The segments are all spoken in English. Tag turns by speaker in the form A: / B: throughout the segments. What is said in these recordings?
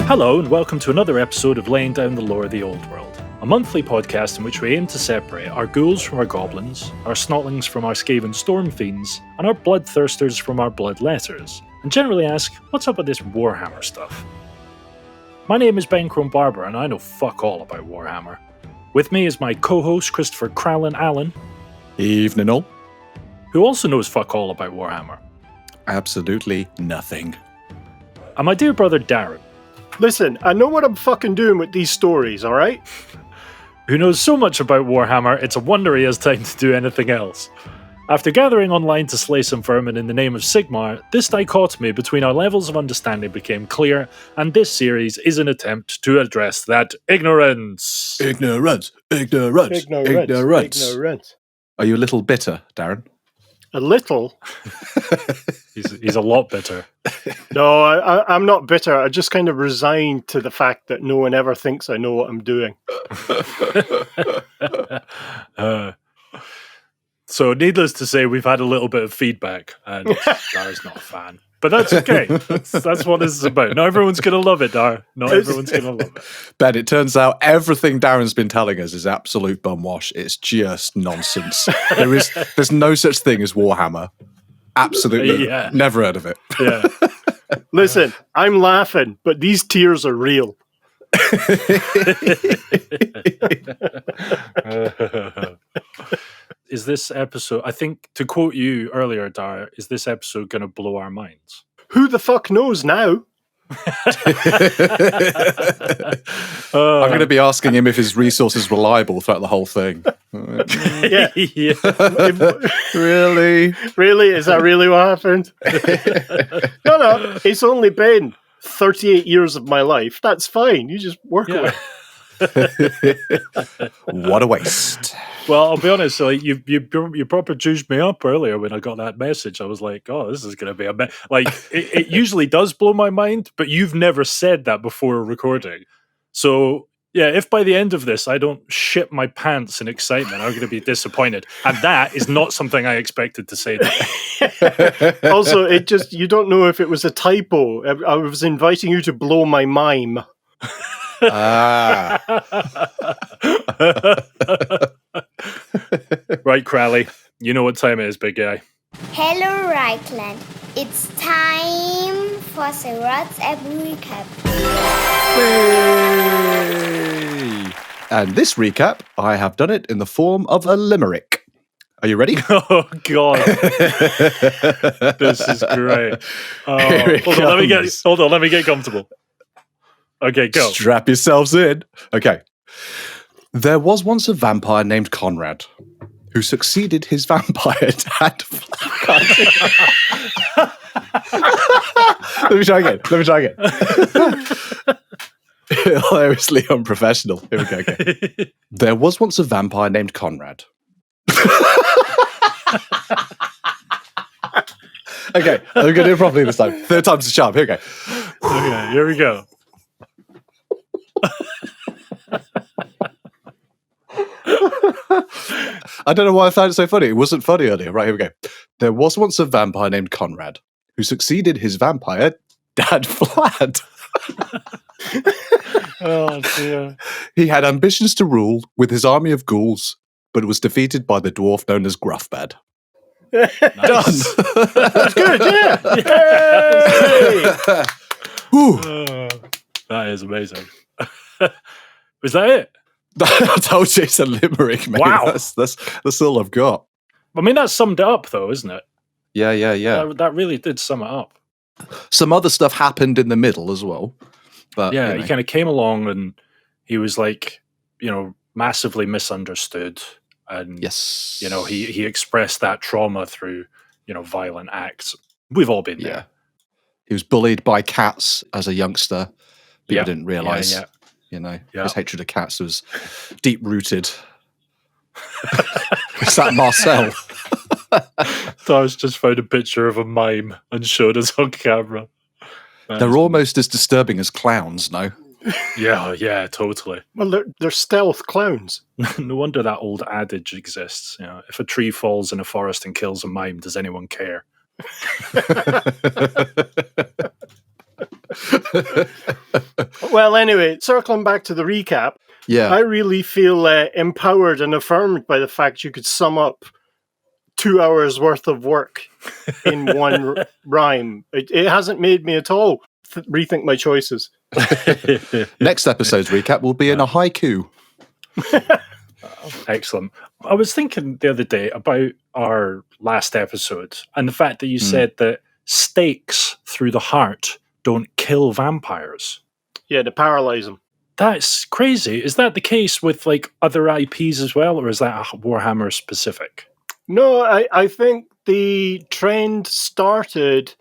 A: Hello and welcome to another episode of Laying Down the Lore of the Old World, a monthly podcast in which we aim to separate our ghouls from our goblins, our snotlings from our Skaven storm fiends, and our bloodthirsters from our bloodletters, and generally ask, what's up with this Warhammer stuff? My name is Ben Crone Barber and I know fuck all about Warhammer. With me is my co-host Christopher Crowlin Allen.
B: Evening all.
A: Who also knows fuck all about Warhammer.
B: Absolutely nothing.
A: And my dear brother Darren.
C: Listen, I know what I'm fucking doing with these stories, alright?
A: Who knows so much about Warhammer, it's a wonder he has time to do anything else. After gathering online to slay some vermin in the name of Sigmar, this dichotomy between our levels of understanding became clear, and this series is an attempt to address that ignorance.
B: Ignorance. Are you a little bitter, Darren?
C: A little?
A: He's a lot bitter.
C: No, I'm not bitter. I just kind of resigned to the fact that no one ever thinks I know what I'm doing.
A: So needless to say, we've had a little bit of feedback, and Dar's not a fan. But that's okay. That's what this is about. Not everyone's going to love it, Dar. Not everyone's going to love it.
B: Ben, it turns out everything Darren's been telling us is absolute bumwash. It's just nonsense. There's no such thing as Warhammer. Absolutely. Yeah. Never heard of it.
A: Yeah.
C: Listen, I'm laughing, but these tears are real.
A: Is this episode, I think, to quote you earlier, Dar, is this episode going to blow our minds?
C: Who the fuck knows now?
B: I'm going to be asking him if his resource is reliable throughout the whole thing.
C: Yeah.
B: Really?
C: Really? Is that really what happened? No. It's only been 38 years of my life. That's fine. You just work away.
B: What a waste.
A: Well, I'll be honest, like you proper juiced me up earlier when I got that message. I was like, oh, this is going to be it usually does blow my mind, but you've never said that before recording. So, yeah, if by the end of this I don't shit my pants in excitement, I'm going to be disappointed. And that is not something I expected to say.
C: Also, you don't know if it was a typo. I was inviting you to blow my mime.
A: Right, Crowley, you know what time it is, big guy.
D: Hello, Reichland. It's time for the WhatsApp recap.
B: Yay! And this recap, I have done it in the form of a limerick. Are you ready?
A: Oh, God. This is great. Hold on, let me get comfortable. Okay, go.
B: Strap yourselves in. Okay. There was once a vampire named Conrad who succeeded his vampire dad. Let me try again. Hilariously unprofessional. Here we go. Okay. There was once a vampire named Conrad. Okay, I'm going to do it properly this time. Third time's the charm. Here we go.
A: Okay, here we go.
B: I don't know why I found it so funny. It wasn't funny earlier. Right, here we go. There was once a vampire named Conrad who succeeded his vampire dad, Vlad.
A: Oh, dear.
B: He had ambitions to rule with his army of ghouls, but was defeated by the dwarf known as Gruffbad.
A: Nice.
B: Done.
C: That's good, yeah.
A: That is amazing. Was that it?
B: I told you it's a limerick, mate.
A: Wow.
B: That's all I've got.
A: I mean, that summed it up, though, isn't it?
B: Yeah.
A: That really did sum it up.
B: Some other stuff happened in the middle as well. But
A: yeah, he kind of came along and he was like, massively misunderstood. And,
B: yes,
A: he expressed that trauma through, violent acts. We've all been there.
B: Yeah. He was bullied by cats as a youngster. People didn't realise.
A: Yeah.
B: His hatred of cats was deep-rooted. Is that Marcel?
A: Dar's just found a picture of a mime and showed us on camera.
B: They're almost as disturbing as clowns, no?
A: Yeah, totally.
C: Well, they're stealth clowns.
A: No wonder that old adage exists. If a tree falls in a forest and kills a mime, does anyone care?
C: Well, anyway, circling back to the recap,
B: Yeah.
C: I really feel empowered and affirmed by the fact you could sum up 2 hours worth of work in one rhyme. It hasn't made me at all rethink my choices.
B: Next episode's recap will be in a haiku.
A: Excellent. I was thinking the other day about our last episode and the fact that you said that stakes through the heart don't kill vampires.
C: Yeah, to paralyze them.
A: That's crazy. Is that the case with like other IPs as well, or is that Warhammer specific?
C: No, I think the trend started,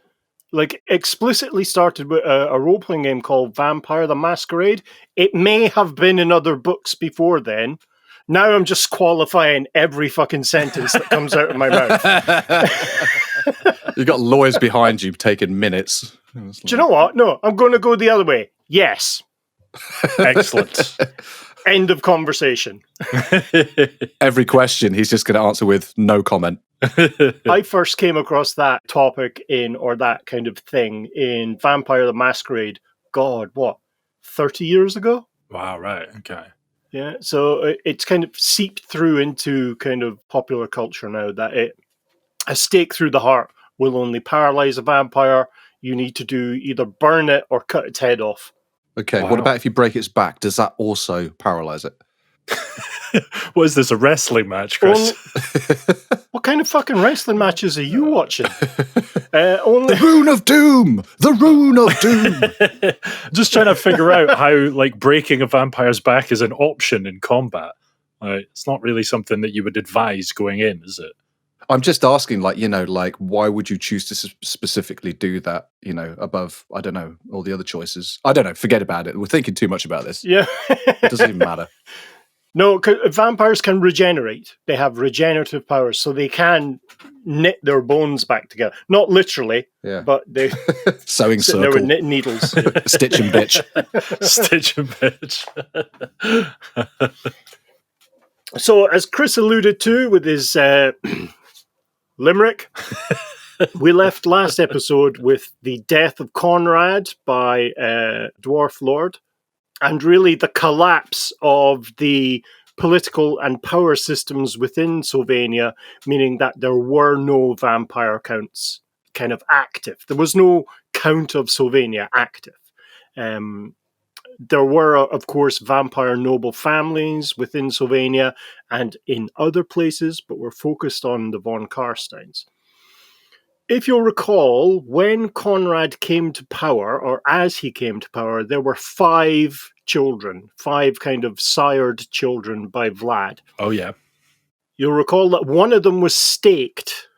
C: like explicitly started with a role-playing game called Vampire the Masquerade. It may have been in other books before then. Now I'm just qualifying every fucking sentence that comes out of my mouth.
B: You've got lawyers behind you taking minutes.
C: Do you know what? No, I'm going to go the other way. Yes.
A: Excellent.
C: End of conversation.
B: Every question he's just going to answer with no comment.
C: I first came across that topic or that kind of thing in Vampire the Masquerade. God, what? 30 years ago?
A: Wow, right. Okay.
C: Yeah, so it's kind of seeped through into kind of popular culture now that a stake through the heart will only paralyze a vampire. You need to do either burn it or cut its head off.
B: Okay,
A: Wow.
B: What about if you break its back? Does that also paralyze it?
A: What is this, a wrestling match, Chris?
C: What kind of fucking wrestling matches are you watching? Only
B: The Rune of Doom! The Rune of Doom!
A: Just trying to figure out how like breaking a vampire's back is an option in combat. It's not really something that you would advise going in, is it?
B: I'm just asking, why would you choose to specifically do that, above, I don't know, all the other choices? I don't know, forget about it. We're thinking too much about this.
C: Yeah.
B: It doesn't even matter.
C: No, vampires can regenerate. They have regenerative powers, so they can knit their bones back together. Not literally, but they
B: sewing
C: sit there
B: circle.
C: with knitting needles.
B: Stitch and bitch.
A: Stitch and bitch.
C: So, as Chris alluded to with his limerick, we left last episode with the death of Conrad by Dwarf Lord, and really the collapse of the political and power systems within Sylvania, meaning that there were no vampire counts kind of active. There was no count of Sylvania active. There were, of course, vampire noble families within Sylvania and in other places, but we're focused on the von Carsteins. If you'll recall, when Conrad came to power, or as he came to power, there were 5 children, 5 kind of sired children by Vlad.
A: Oh, yeah.
C: You'll recall that one of them was staked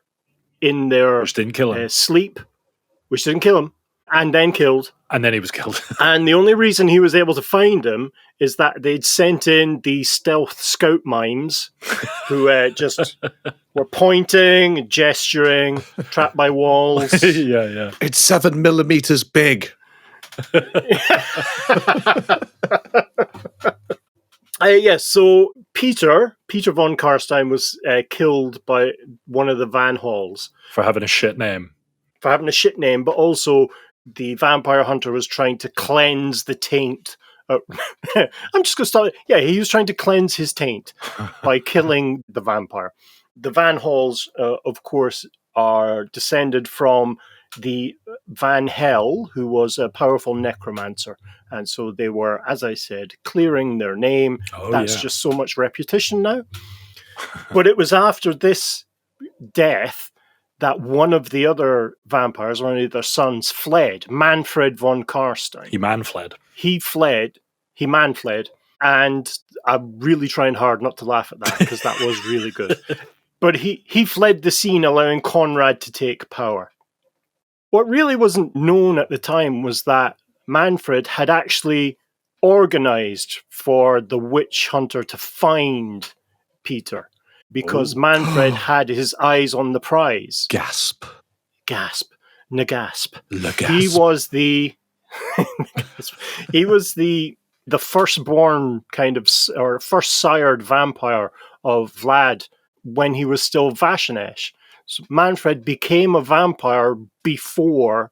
C: in their
A: Which didn't kill him.
C: sleep, which didn't kill him, and then killed.
A: And then he was killed.
C: And the only reason he was able to find him is that they'd sent in the stealth scout mimes who just were pointing, gesturing, trapped by walls.
A: Yeah.
B: It's 7 millimeters big.
C: Yes, so Peter von Carstein was killed by one of the Van Halls.
A: For having a shit name.
C: For having a shit name, but also the vampire hunter was trying to cleanse the taint. I'm just going to start. Yeah, he was trying to cleanse his taint by killing the vampire. The Van Halls, of course, are descended from the Van Hell, who was a powerful necromancer. And so they were, as I said, clearing their name. That's just so much repetition now. But it was after this death that one of the other vampires, one of their sons, fled. Mannfred von Carstein.
A: He man-fled.
C: He man-fled. And I'm really trying hard not to laugh at that because that was really good. But he fled the scene, allowing Conrad to take power. What really wasn't known at the time was that Mannfred had actually organized for the witch hunter to find Peter, because Mannfred had his eyes on the prize.
B: Gasp.
C: Nagasp.
B: Lagasp.
C: He was the firstborn kind of, or first sired vampire of Vlad when he was still Vashanesh. So Mannfred became a vampire before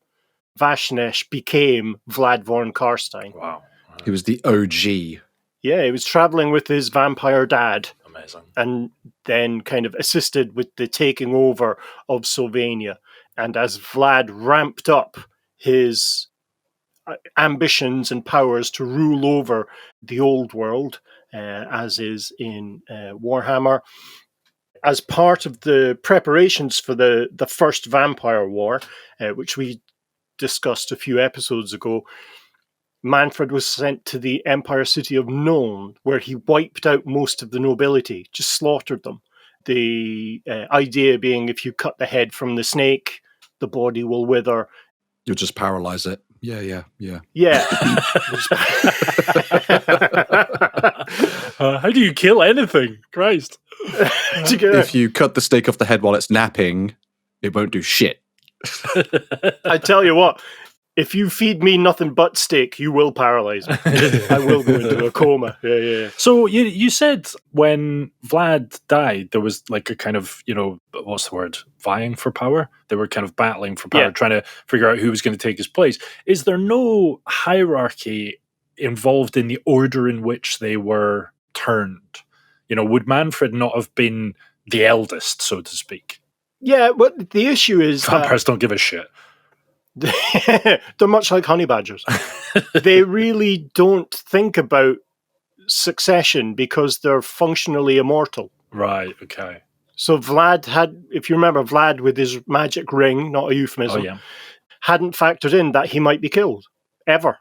C: Vashnesh became Vlad von Carstein.
A: Wow.
B: He was the OG.
C: Yeah, he was traveling with his vampire dad.
A: Amazing.
C: And then kind of assisted with the taking over of Sylvania. And as Vlad ramped up his ambitions and powers to rule over the old world, as is in Warhammer, as part of the preparations for the first Vampire War, which we discussed a few episodes ago, Mannfred was sent to the Empire city of Nuln, where he wiped out most of the nobility, just slaughtered them. The idea being if you cut the head from the snake, the body will wither.
B: You'll just paralyze it. Yeah.
C: Yeah.
A: How do you kill anything? Christ.
B: If you cut the snake off the head while it's napping, it won't do shit.
C: I tell you what, if you feed me nothing but steak, you will paralyze me. I will go into a coma. Yeah.
A: So you said when Vlad died, there was like a kind of, what's the word? Vying for power? They were kind of battling for power, trying to figure out who was going to take his place. Is there no hierarchy involved in the order in which they were turned? Would Mannfred not have been the eldest, so to speak?
C: Yeah, but the issue is
A: vampires don't give a shit.
C: They're much like honey badgers. They really don't think about succession because they're functionally immortal.
A: Right, okay.
C: So Vlad had, if you remember, Vlad with his magic ring, not a euphemism, hadn't factored in that he might be killed, ever.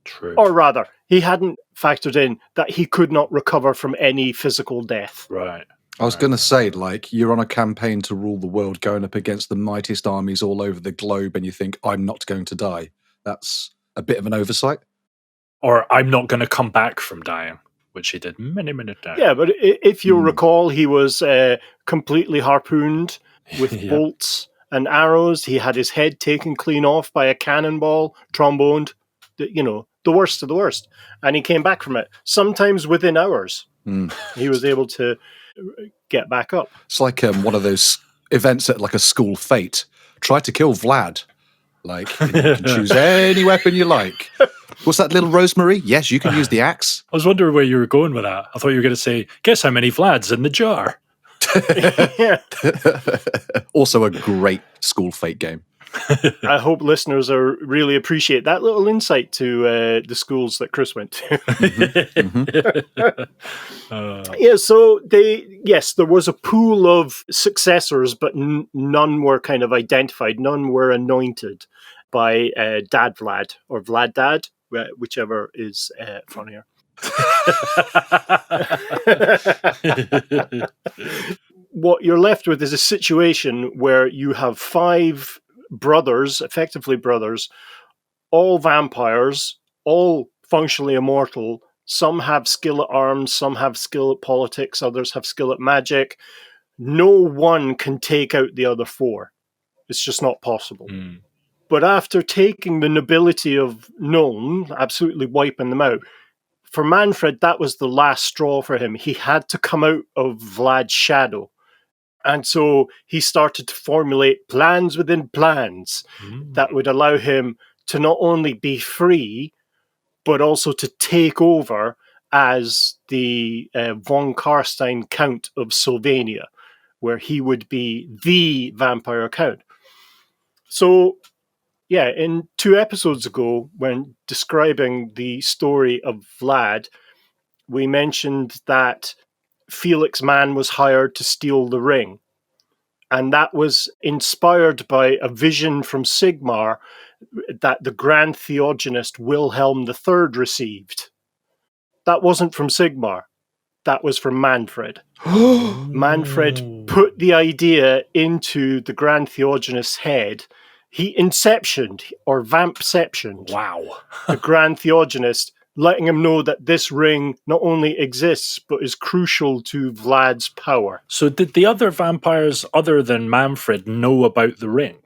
A: True.
C: Or rather, he hadn't factored in that he could not recover from any physical death.
A: Right.
B: I was going to say, you're on a campaign to rule the world going up against the mightiest armies all over the globe and you think, I'm not going to die. That's a bit of an oversight.
A: Or I'm not going to come back from dying, which he did many times.
C: Yeah, but if you'll recall, he was completely harpooned with bolts and arrows. He had his head taken clean off by a cannonball, tromboned, the worst of the worst. And he came back from it, sometimes within hours. He was able to get back up.
B: It's like one of those events at like a school fete. Try to kill Vlad. You can choose any weapon you like. What's that little rosemary? Yes, you can use the axe.
A: I was wondering where you were going with that. I thought you were going to say, guess how many Vlads in the jar?
B: Also a great school fete game.
C: I hope listeners really appreciate that little insight to the schools that Chris went to. So there was a pool of successors, but none were kind of identified. None were anointed by Dad Vlad or Vlad Dad, whichever is funnier. What you're left with is a situation where you have 5 brothers, effectively brothers, all vampires, all functionally immortal. Some have skill at arms, some have skill at politics, others have skill at magic. No one can take out the other 4. It's just not possible. But after taking the nobility of Nuln, absolutely wiping them out, for Mannfred, that was the last straw for him. He had to come out of Vlad's shadow. And so he started to formulate plans within plans that would allow him to not only be free, but also to take over as the von Carstein Count of Sylvania, where he would be the vampire count. So, in 2 episodes ago, when describing the story of Vlad, we mentioned that Felix Mann was hired to steal the ring. And that was inspired by a vision from Sigmar that the Grand Theoginist Wilhelm III received. That wasn't from Sigmar. That was from Mannfred. Mannfred put the idea into the Grand Theoginist's head. He inceptioned, or vampceptioned, the Grand Theoginist, letting him know that this ring not only exists, but is crucial to Vlad's power.
A: So did the other vampires, other than Mannfred, know about the ring?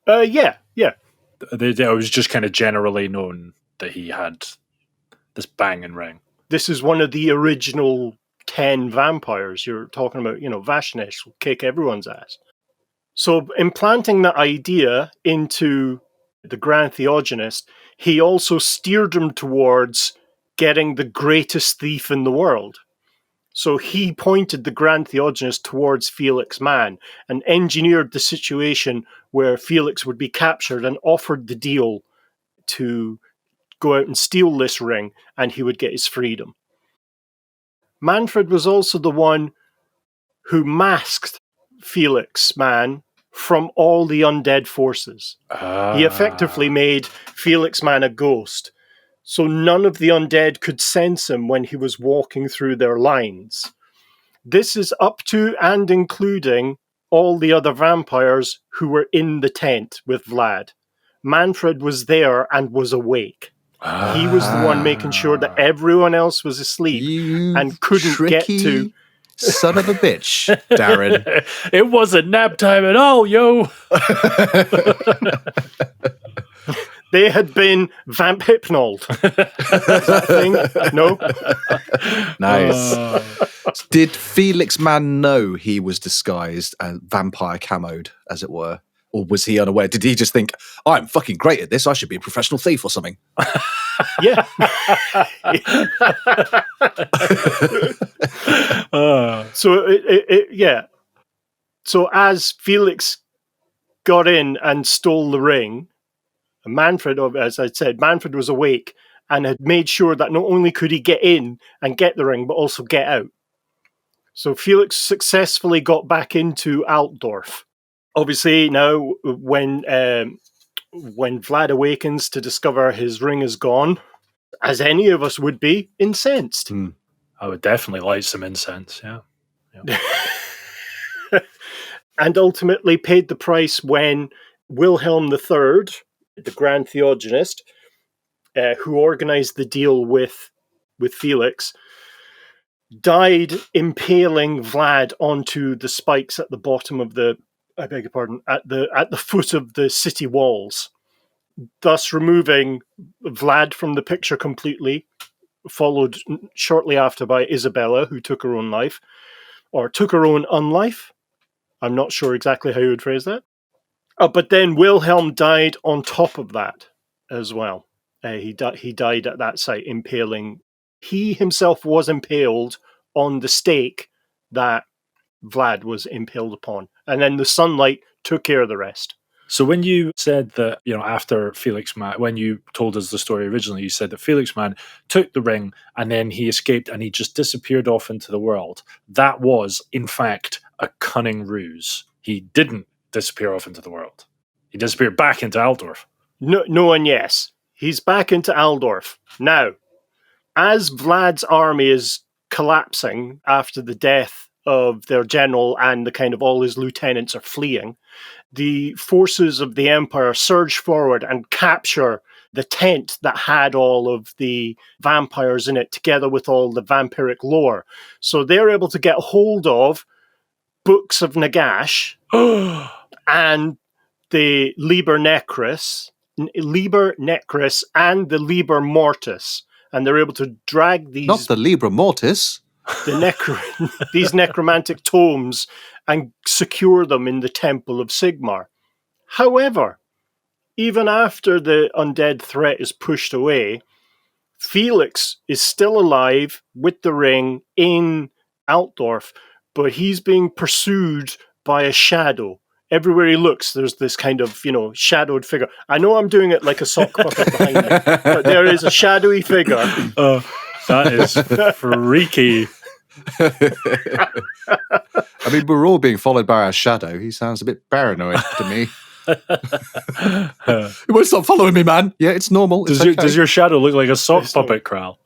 C: Yeah.
A: It was just kind of generally known that he had this banging ring.
C: This is one of the original 10 vampires. You're talking about, Vashnesh will kick everyone's ass. So implanting that idea into the Grand Theoginist, he also steered him towards getting the greatest thief in the world. So he pointed the Grand Theoginist towards Felix Mann and engineered the situation where Felix would be captured and offered the deal to go out and steal this ring, and he would get his freedom. Mannfred was also the one who masked Felix Mann from all the undead forces. He effectively made Felix Mann a ghost, so none of the undead could sense him when he was walking through their lines. This is up to and including all the other vampires who were in the tent with Vlad. Mannfred was there and was awake. He was the one making sure that everyone else was asleep and couldn't get to...
B: Son of a bitch, Darren.
A: It wasn't nap time at all, yo.
C: They had been vamp hypnoled. Is that a thing? No?
B: Nice. Did Felix Mann know he was disguised and vampire camoed, as it were? Or was he unaware? Did he just think, I'm fucking great at this, I should be a professional thief or something?
C: Yeah. So as Felix got in and stole the ring, Mannfred, as I said, Mannfred was awake and had made sure that not only could he get in and get the ring, but also get out. So Felix successfully got back into Altdorf. Obviously, now when Vlad awakens to discover his ring is gone, as any of us would be, incensed.
A: I would definitely light some incense, yeah.
C: And ultimately paid the price when Wilhelm III, the Grand Theoginist, who organized the deal with Felix, died impaling Vlad onto the spikes at the bottom of the, I beg your pardon, at the foot of the city walls, thus removing Vlad from the picture completely, followed shortly after by Isabella, who took her own life, or took her own unlife. I'm not sure exactly how you would phrase that. But then Wilhelm died on top of that as well. He died at that site, impaling. He himself was impaled on the stake that Vlad was impaled upon. And then the sunlight took care of the rest.
A: So when you said that, after Felix Mann, when you told us the story originally, you said that Felix Mann took the ring and then he escaped and he just disappeared off into the world. That was, in fact, a cunning ruse. He didn't disappear off into the world. He disappeared back into Altdorf.
C: No, and yes. He's back into Altdorf. Now, as Vlad's army is collapsing after the death of their general and the kind of all his lieutenants are fleeing, the forces of the Empire surge forward and capture the tent that had all of the vampires in it, together with all the vampiric lore. So they're able to get hold of books of Nagash and the Liber Necris and the Liber Mortis. And they're able to drag these...
B: Not the Liber Mortis.
C: These necromantic tomes and secure them in the Temple of Sigmar. However, even after the undead threat is pushed away, Felix is still alive with the ring in Altdorf, but he's being pursued by a shadow. Everywhere he looks, there's this kind of, shadowed figure. I know I'm doing it like a sock puppet behind me, but there is a shadowy figure.
A: That is freaky.
B: I mean, we're all being followed by our shadow. He sounds a bit paranoid to me. He won't stop following me, man. Yeah, it's normal.
A: Does your shadow look like a sock puppet, Kral?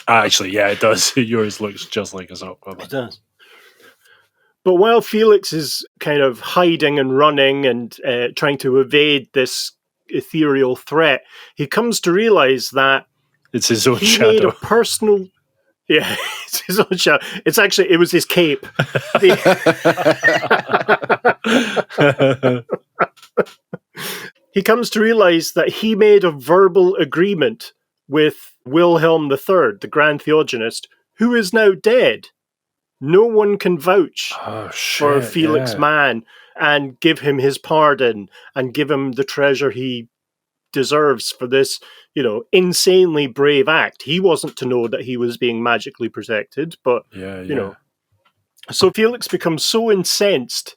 A: Actually, yeah, it does. Yours looks just like a sock puppet.
C: It does. But while Felix is kind of hiding and running and trying to evade this ethereal threat, he comes to realize that
A: it's his own
C: he
A: shadow.
C: Made a personal... Yeah, it's his own shadow. It was his cape. He comes to realize that he made a verbal agreement with Wilhelm III, the Grand Theoginist, who is now dead. No one can vouch
A: Oh,
C: for
A: shit,
C: Felix
A: yeah.
C: Mann and give him his pardon and give him the treasure he deserves for this, insanely brave act. He wasn't to know that he was being magically protected, but, So Felix becomes so incensed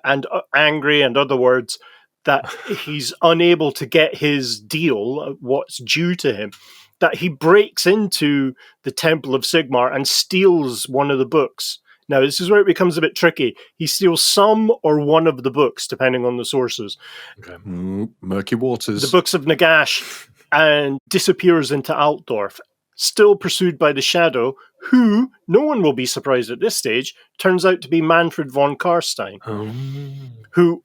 C: and angry, and other words, that he's unable to get his deal, what's due to him, that he breaks into the Temple of Sigmar and steals one of the books. Now, this is where it becomes a bit tricky. He steals some or one of the books, depending on the sources.
A: Okay.
B: Murky waters.
C: The books of Nagash, and disappears into Altdorf, still pursued by the Shadow, who, no one will be surprised at this stage, turns out to be Mannfred von Carstein, who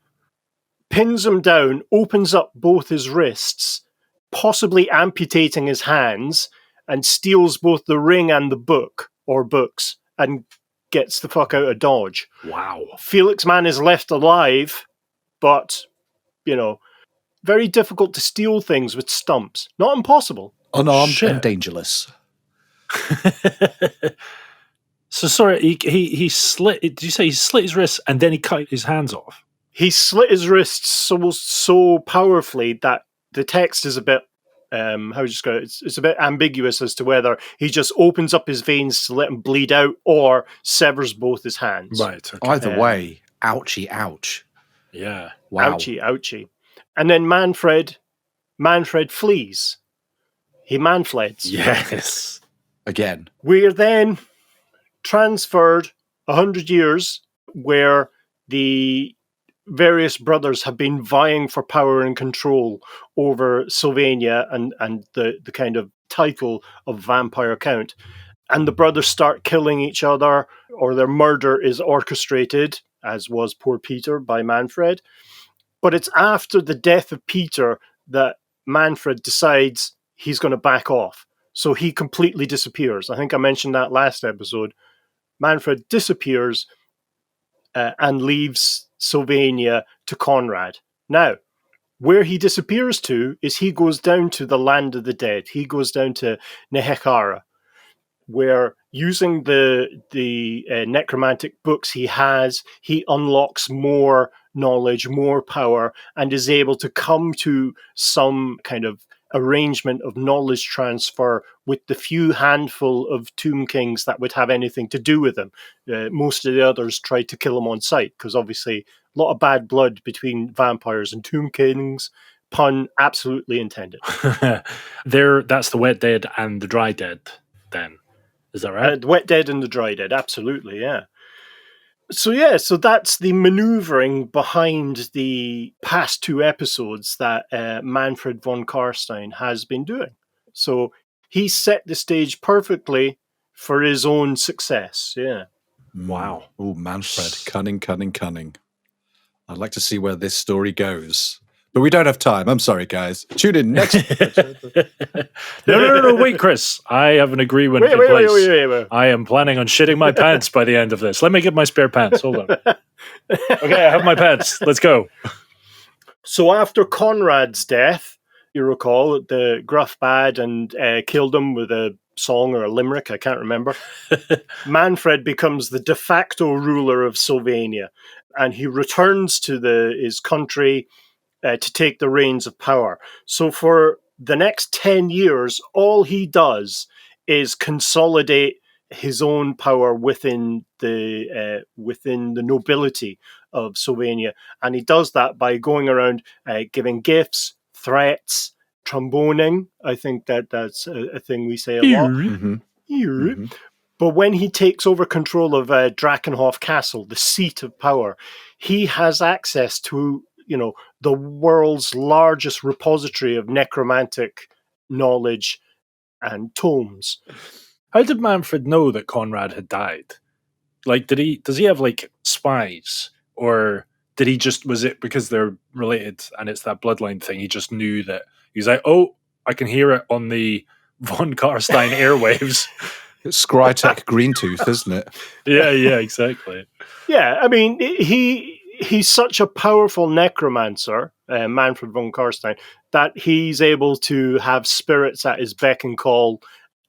C: pins him down, opens up both his wrists, possibly amputating his hands, and steals both the ring and the book, or books, and gets the fuck out of Dodge.
A: Wow.
C: Felix Mann is left alive, but, very difficult to steal things with stumps. Not impossible.
B: Unarmed and dangerous.
A: So sorry, he slit. Did you say he slit his wrists and then he cut his hands off?
C: He slit his wrists so powerfully that the text is a bit, it's a bit ambiguous as to whether he just opens up his veins to let him bleed out or severs both his hands.
A: Right. Okay.
B: Either way, ouchie, ouch.
A: Yeah.
B: Wow.
C: Ouchie, ouchie. And then Mannfred flees. He Mannfleds.
A: Yes.
B: Again.
C: We're then transferred 100 years where the various brothers have been vying for power and control over Sylvania and the kind of title of Vampire Count. And the brothers start killing each other, or their murder is orchestrated, as was poor Peter, by Mannfred. But it's after the death of Peter that Mannfred decides he's going to back off. So he completely disappears. I think I mentioned that last episode. Mannfred disappears and leaves Sylvania to Conrad. Now, where he disappears to is he goes down to the land of the dead. He goes down to Nehekhara, where using the necromantic books he has, he unlocks more knowledge, more power, and is able to come to some kind of arrangement of knowledge transfer with the few handful of Tomb Kings that would have anything to do with him. Most of the others tried to kill him on sight, because obviously a lot of bad blood between vampires and Tomb Kings. Pun absolutely intended.
A: That's the wet dead and the dry dead, then. Is that right?
C: The wet dead and the dry dead, absolutely, yeah. So that's the manoeuvring behind the past two episodes that Mannfred von Carstein has been doing. So he set the stage perfectly for his own success, yeah.
A: Wow.
B: Oh, Mannfred. Cunning. I'd like to see where this story goes. But we don't have time. I'm sorry, guys. Tune in next.
A: No, wait, Chris. I have an agreement in place. Wait. I am planning on shitting my pants by the end of this. Let me get my spare pants. Hold on. Okay, I have my pants. Let's go.
C: So after Conrad's death, you recall, the gruff bad and killed him with a song or a limerick, I can't remember. Mannfred becomes the de facto ruler of Sylvania, and he returns to his country to take the reins of power. So for the next 10 years, all he does is consolidate his own power within the nobility of Sylvania. And he does that by going around giving gifts, threats, tromboning. I think that's a thing we say a lot. Mm-hmm. But when he takes over control of Drakenhof Castle, the seat of power, he has access to the world's largest repository of necromantic knowledge and tomes.
A: How did Mannfred know that Conrad had died? Like, does he have like spies, or did he just, was it because they're related and it's that bloodline thing? He just knew that he's like, oh, I can hear it on the von Carstein airwaves.
B: It's Scrytech Greentooth, isn't it?
A: Yeah, exactly.
C: Yeah, I mean, he's such a powerful necromancer, Mannfred von Carstein, that he's able to have spirits at his beck and call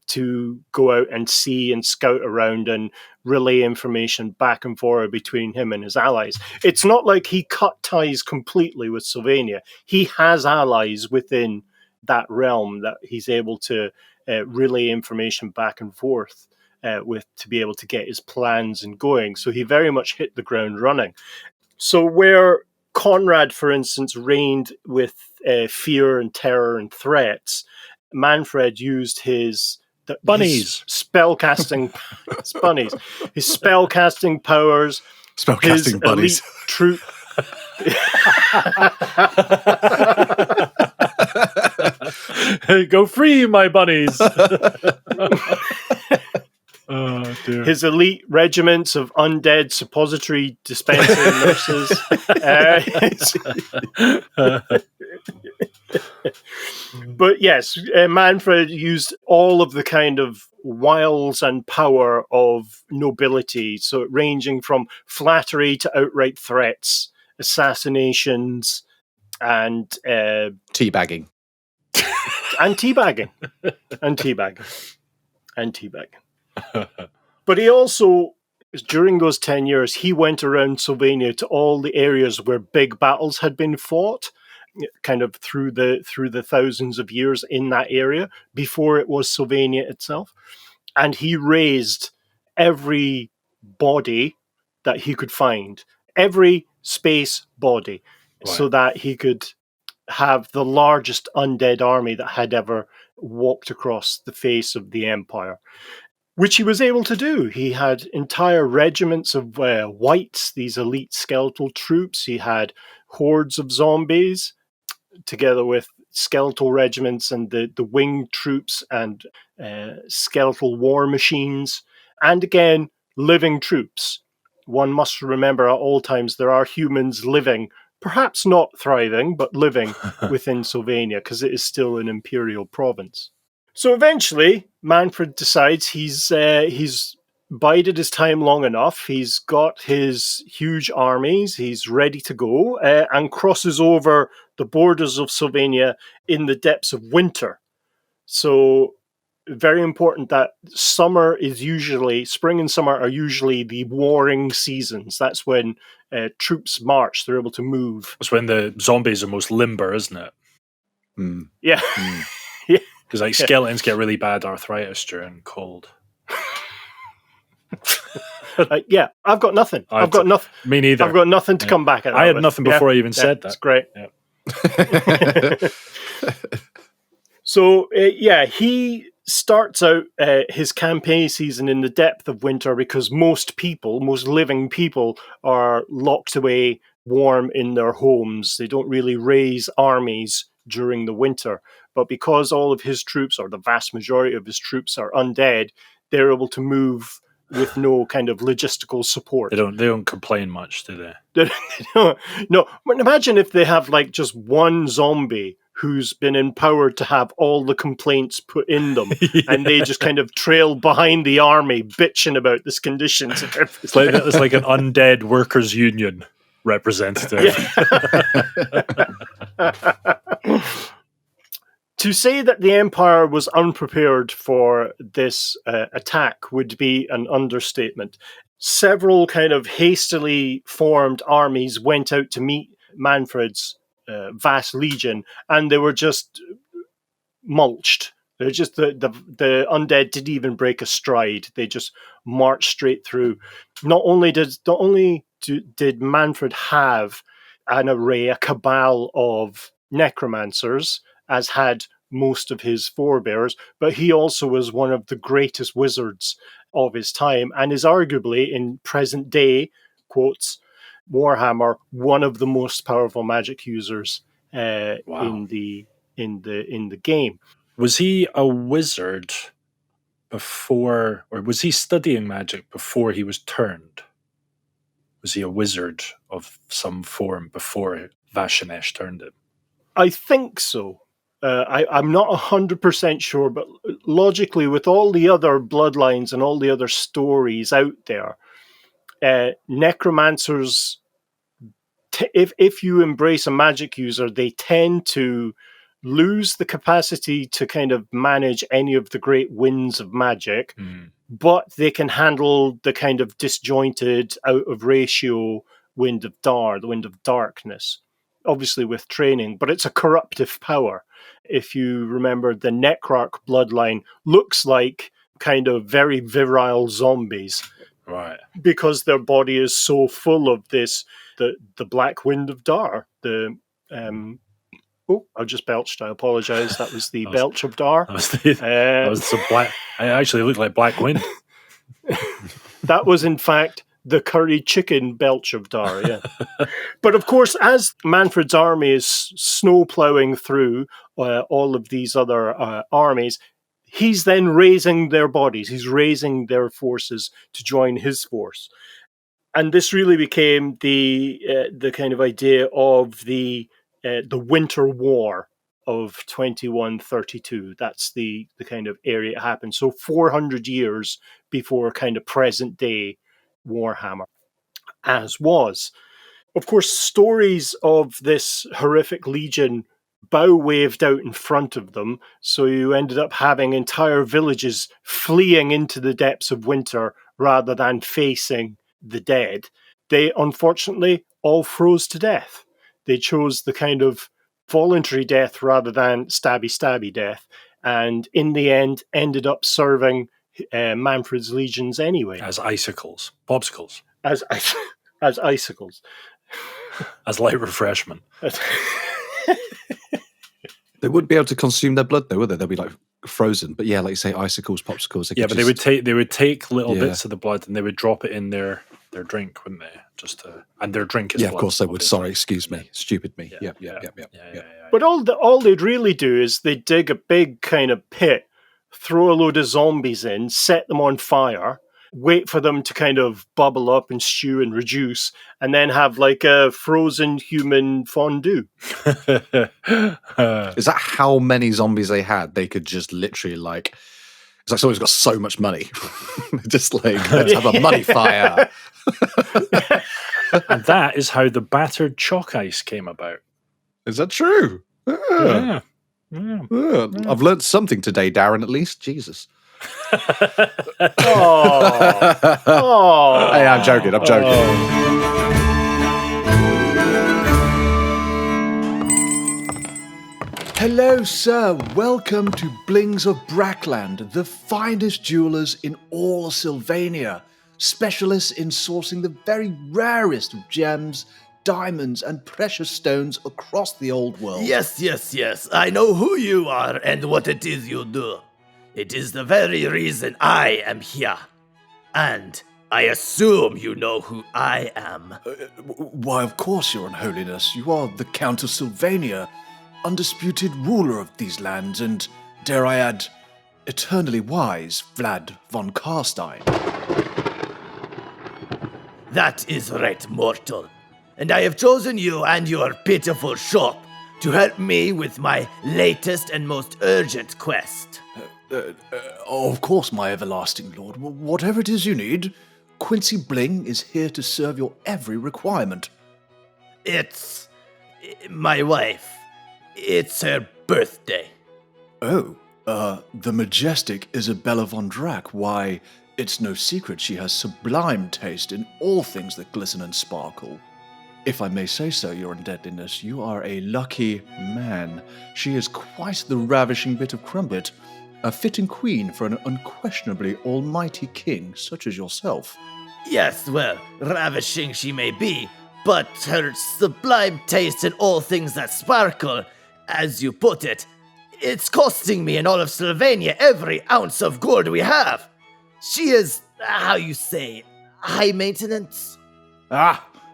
C: to go out and see and scout around and relay information back and forth between him and his allies. It's not like he cut ties completely with Sylvania. He has allies within that realm that he's able to relay information back and forth with, to be able to get his plans and going. So he very much hit the ground running. So where Conrad, for instance, reigned with fear and terror and threats, Mannfred used his
A: bunnies,
C: his spellcasting bunnies, his spellcasting powers,
B: spellcasting bunnies,
C: troop.
A: Go free, my bunnies. Oh, dear.
C: His elite regiments of undead suppository dispensing nurses. But yes, Mannfred used all of the kind of wiles and power of nobility, so ranging from flattery to outright threats, assassinations, and
B: teabagging.
C: And teabagging. And teabagging. And teabagging. But he also, during those 10 years, he went around Sylvania to all the areas where big battles had been fought, kind of through the thousands of years in that area before it was Sylvania itself. And he raised every body that he could find, every space body, so that he could have the largest undead army that had ever walked across the face of the empire, which he was able to do. He had entire regiments of wights, these elite skeletal troops. He had hordes of zombies, together with skeletal regiments and the winged troops and skeletal war machines. And again, living troops. One must remember at all times there are humans living, perhaps not thriving, but living within Sylvania, because it is still an imperial province. So eventually, Mannfred decides he's bided his time long enough. He's got his huge armies. He's ready to go and crosses over the borders of Sylvania in the depths of winter. So very important that spring and summer are usually the warring seasons. That's when troops march. They're able to move.
A: It's when the zombies are most limber, isn't it?
B: Mm.
C: Yeah.
B: Mm.
C: Yeah.
A: Because skeletons get really bad arthritis during cold.
C: Yeah, I've got nothing. I've got nothing.
A: Me neither.
C: I've got nothing to come back at.
A: I had nothing before I even said that.
C: It's great.
A: Yeah.
C: So, he starts out his campaign season in the depth of winter because most living people are locked away warm in their homes. They don't really raise armies during the winter. But because all of his troops, or the vast majority of his troops, are undead, they're able to move with no kind of logistical support.
A: They don't complain much, do they?
C: No. But imagine if they have like just one zombie who's been empowered to have all the complaints put in them, and they just kind of trail behind the army, bitching about the conditions of everything.
A: It's like an undead workers' union representative.
C: To say that the Empire was unprepared for this attack would be an understatement. Several kind of hastily formed armies went out to meet Mannfred's vast legion, and they were just mulched. They're just the undead didn't even break a stride. They just marched straight through. Not only did Mannfred have an array, a cabal of necromancers, as had most of his forebears, but he also was one of the greatest wizards of his time, and is arguably, in present day quotes, Warhammer, one of the most powerful magic users in the game.
A: Was he a wizard before, or was he studying magic before he was turned? Was he a wizard of some form before Vashanesh turned him?
C: I think so. I'm not 100% sure, but logically, with all the other bloodlines and all the other stories out there, necromancers, if you embrace a magic user, they tend to lose the capacity to kind of manage any of the great winds of magic, but they can handle the kind of disjointed, out of ratio wind of Dhar, the wind of darkness, obviously with training, but it's a corruptive power. If you remember, the Necrarch bloodline looks like kind of very virile zombies.
A: Right.
C: Because their body is so full of this, the black wind of Dhar. I just belched. I apologize. That was the belch of Dhar.
A: That was some black. It actually looked like black wind.
C: That was, in fact, the curry chicken belch of Dhar, yeah. But of course, as Mannfred's army is snow plowing through all of these other armies, he's then raising their bodies. He's raising their forces to join his force. And this really became the kind of idea of the Winter War of 2132. That's the kind of area it happened. So 400 years before kind of present day Warhammer, as was. Of course, stories of this horrific legion bow waved out in front of them, so you ended up having entire villages fleeing into the depths of winter rather than facing the dead. They unfortunately all froze to death. They chose the kind of voluntary death rather than stabby death, and in the end ended up serving Mannfred's legions anyway.
A: As icicles. Popsicles.
C: As icicles.
A: As light refreshment.
B: They wouldn't be able to consume their blood, though, would they? They'll be like frozen. But yeah, like you say, icicles, popsicles.
A: Yeah, but they would take little bits of the blood and they would drop it in their drink, wouldn't they? And their drink is blood.
B: Of course they would. Sorry, excuse me. Stupid me. Yeah.
C: But all they'd really do is they'd dig a big kind of pit, throw a load of zombies in, set them on fire, wait for them to kind of bubble up and stew and reduce, and then have like a frozen human fondue.
B: Is that how many zombies they had? They could just literally like... It's like someone's got so much money. Just like, let's have a money fire.
A: And that is how the battered chalk ice came about.
B: Is that true?
A: Yeah.
B: I've learned something today, Darren, at least. Jesus.
C: Oh.
B: Hey, I'm joking. Hello, sir. Welcome to Blings of Brackland, the finest jewelers in all Sylvania. Specialists in sourcing the very rarest of gems, diamonds, and precious stones across the old world.
E: Yes. I know who you are and what it is you do. It is the very reason I am here. And I assume you know who I am.
B: Why, of course, Your Unholiness. You are the Count of Sylvania, undisputed ruler of these lands, and, dare I add, eternally wise Vlad von Carstein.
E: That is right, mortal. And I have chosen you and your pitiful shop to help me with my latest and most urgent quest.
B: Of course, my everlasting lord. Whatever it is you need, Quincy Bling is here to serve your every requirement.
E: It's my wife. It's her birthday.
B: Oh, the majestic Isabella von Drac. Why, it's no secret she has sublime taste in all things that glisten and sparkle. If I may say so, Your Undeadliness, you are a lucky man. She is quite the ravishing bit of crumbit, a fitting queen for an unquestionably almighty king such as yourself.
E: Yes, well, ravishing she may be, but her sublime taste in all things that sparkle, as you put it, it's costing me and all of Sylvania every ounce of gold we have. She is, how you say, high maintenance?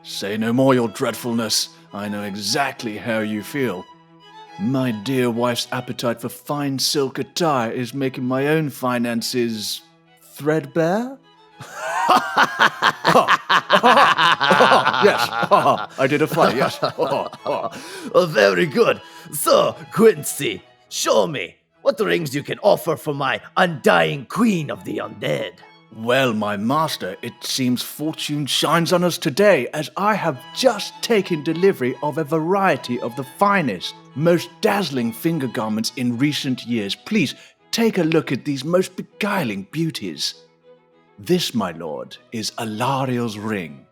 B: Say no more, your dreadfulness. I know exactly how you feel. My dear wife's appetite for fine silk attire is making my own finances threadbare? Yes, I did a funny, yes.
E: Oh, very good. So, Quincy, show me what rings you can offer for my undying queen of the undead.
B: Well, my master, it seems fortune shines on us today, as I have just taken delivery of a variety of the finest, most dazzling finger garments in recent years. Please take a look at these most beguiling beauties. This, my lord, is Alariel's ring,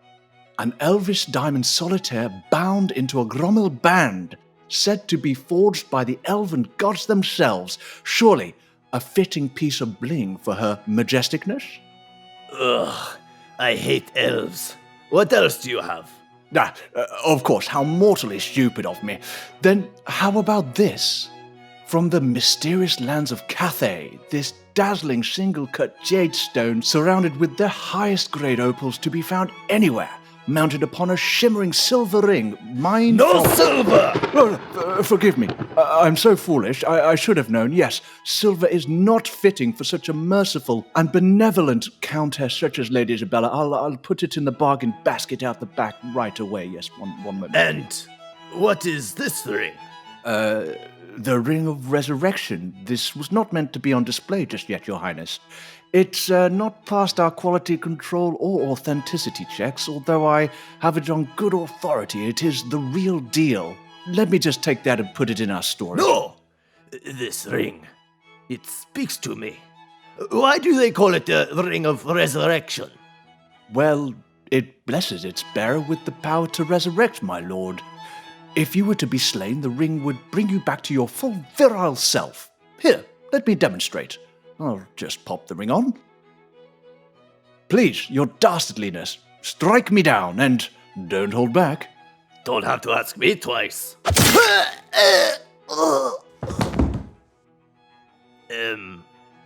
B: an elvish diamond solitaire bound into a grommel band, said to be forged by the elven gods themselves. Surely a fitting piece of bling for her majesticness?
E: Ugh, I hate elves. What else do you have?
B: Of course, how mortally stupid of me. Then how about this? From the mysterious lands of Cathay, this dazzling single-cut jade stone surrounded with the highest grade opals to be found anywhere, mounted upon a shimmering silver ring,
E: No silver!
B: Forgive me. I'm so foolish. I should have known. Yes, silver is not fitting for such a merciful and benevolent countess such as Lady Isabella. I'll put it in the bargain basket out the back right away. Yes, one moment.
E: And what is this ring?
B: The Ring of Resurrection. This was not meant to be on display just yet, Your Highness. It's not passed our quality control or authenticity checks, although I have it on good authority. It is the real deal. Let me just take that and put it in our storage.
E: No! This ring. It speaks to me. Why do they call it the Ring of Resurrection?
B: Well, it blesses its bearer with the power to resurrect, my lord. If you were to be slain, the ring would bring you back to your full virile self. Here, let me demonstrate. I'll just pop the ring on. Please, your dastardliness, strike me down and don't hold back.
E: Don't have to ask me twice.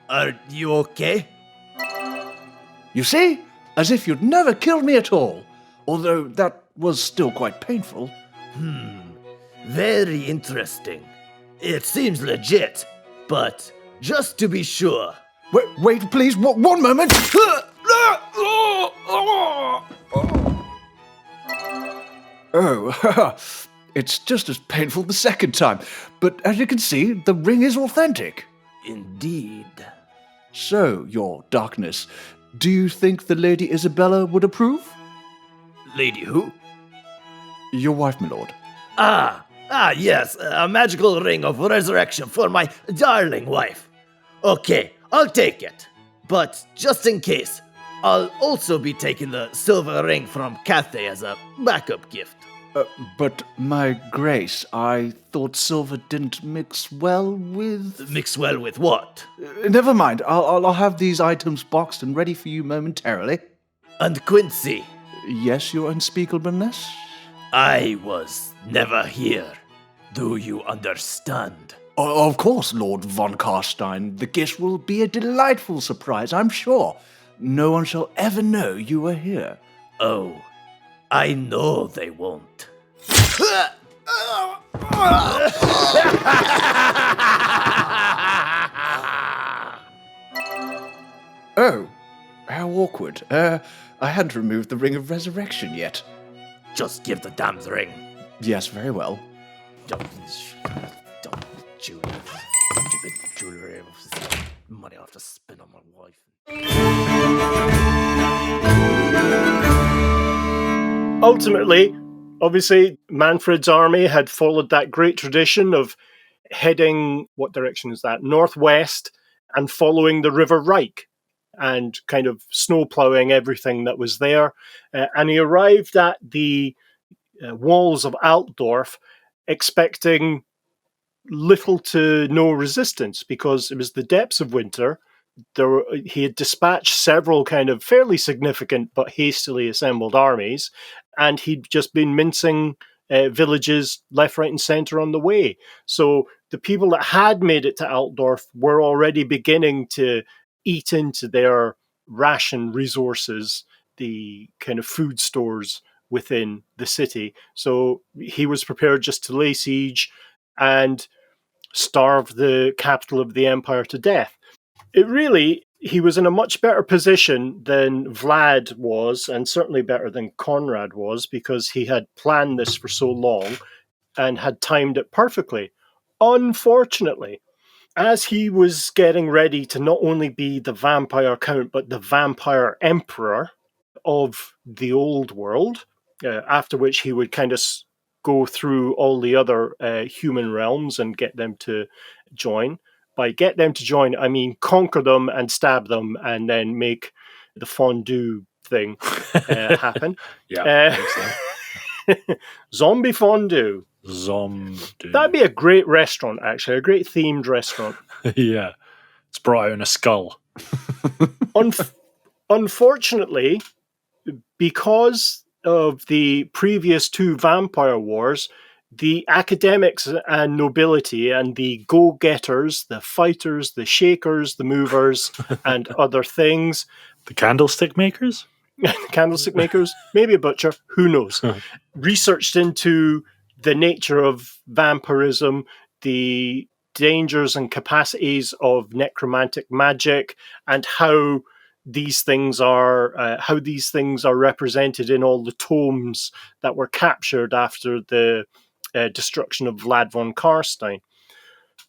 E: Are you okay?
B: You see? As if you'd never killed me at all. Although that was still quite painful.
E: Very interesting. It seems legit, but just to be sure.
B: Wait, please, one moment. Oh, it's just as painful the second time. But as you can see, the ring is authentic.
E: Indeed.
B: So, your darkness, do you think the Lady Isabella would approve?
E: Lady who?
B: Your wife, my lord.
E: Yes, a magical ring of resurrection for my darling wife. Okay, I'll take it. But just in case, I'll also be taking the silver ring from Cathay as a backup gift.
B: But, my grace, I thought silver didn't mix well with...
E: Mix well with what?
B: Never mind, I'll have these items boxed and ready for you momentarily.
E: And Quincy?
B: Yes, your unspeakableness?
E: I was never here. Do you understand?
B: Of course, Lord von Carstein. The gift will be a delightful surprise, I'm sure. No one shall ever know you were here.
E: Oh, I know they won't.
B: Oh, how awkward. I hadn't removed the Ring of Resurrection yet.
E: Just give the damn ring.
B: Yes, very well.
E: Jewelry. Money I have to spend on my wife.
C: Ultimately, obviously, Mannfred's army had followed that great tradition of heading, what direction is that? Northwest, and following the River Reich and kind of snowplowing everything that was there. And he arrived at the walls of Altdorf expecting little to no resistance because it was the depths of winter. He had dispatched several kind of fairly significant but hastily assembled armies, and he'd just been mincing villages left, right, and center on the way. So the people that had made it to Altdorf were already beginning to eat into their ration resources, the kind of food stores within the city. So he was prepared just to lay siege and starve the capital of the empire to death. He was in a much better position than Vlad was, and certainly better than Conrad was, because he had planned this for so long and had timed it perfectly. Unfortunately, as he was getting ready to not only be the vampire count, but the vampire emperor of the old world, after which he would kind of go through all the other human realms and get them to join. By get them to join, I mean conquer them and stab them and then make the fondue thing happen.
A: Yeah.
C: Zombie fondue.
A: Zombie.
C: That'd be a great restaurant, actually. A great themed restaurant.
A: Yeah. It's brought out in a skull.
C: Unfortunately, because of the previous 2 vampire wars, the academics and nobility and the go-getters, the fighters, the shakers, the movers, and other things.
A: The candlestick makers?
C: Candlestick makers, maybe a butcher, who knows? Researched into the nature of vampirism, the dangers and capacities of necromantic magic, and how these things are represented in all the tomes that were captured after the destruction of Vlad von Carstein.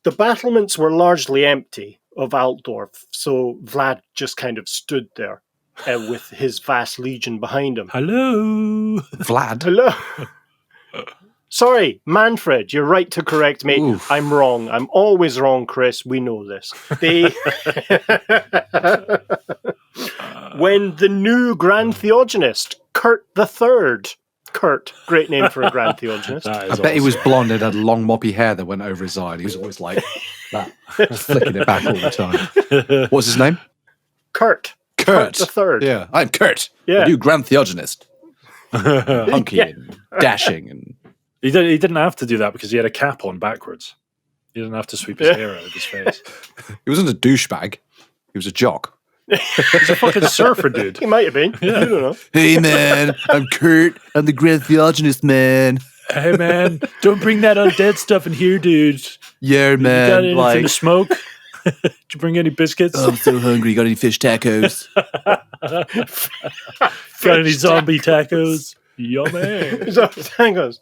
C: The battlements were largely empty of Altdorf, so Vlad just kind of stood there with his vast legion behind him.
A: Hello.
B: Vlad.
C: Hello. Sorry, Mannfred, you're right to correct me.
B: Oof.
C: I'm wrong. I'm always wrong, Chris. We know this. When the new Grand Theoginist, Kurt III, Kurt, great name for a Grand Theoginist.
B: I bet he was blonde and had long moppy hair that went over his eye. And he was always like that, flicking it back all the time. What's his name?
C: Kurt.
B: Kurt
C: III.
B: Yeah, I'm Kurt,
C: Yeah.
B: the new Grand Theoginist. Hunky and dashing. And
A: He didn't have to do that because he had a cap on backwards. He didn't have to sweep his hair out of his face.
B: he wasn't a douchebag. He was a jock.
A: He's a fucking surfer, dude.
C: He might have been.
A: Yeah.
C: I don't know.
B: Hey, man, I'm Kurt. I'm the Grand Theoginist, man.
A: Hey, man, don't bring that undead stuff in here, dude.
B: Yeah,
A: You got
B: man.
A: anything
B: Like,
A: to smoke? Did you bring any biscuits?
B: I'm so hungry. Got any fish tacos?
A: Got any zombie tacos? Yummy.
C: So, hang on.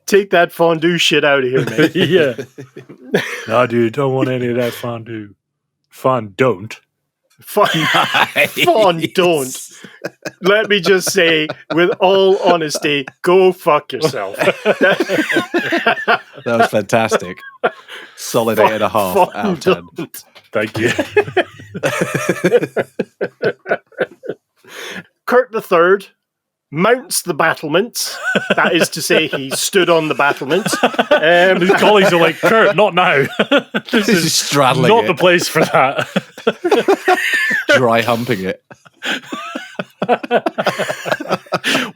C: Take that fondue shit out of here, mate.
A: Yeah. No, dude, don't want any of that fondue. Don't.
C: Don't. Let me just say, with all honesty, go fuck yourself.
B: That was fantastic. Solid 8.5 out of 10.
C: Don't.
A: Thank you.
C: Kurt III mounts the battlements. That is to say, he stood on the battlements.
A: His colleagues are like, Kurt, not now. This
B: He's
A: is
B: straddling
A: not
B: it,
A: the place for that.
B: dry humping it.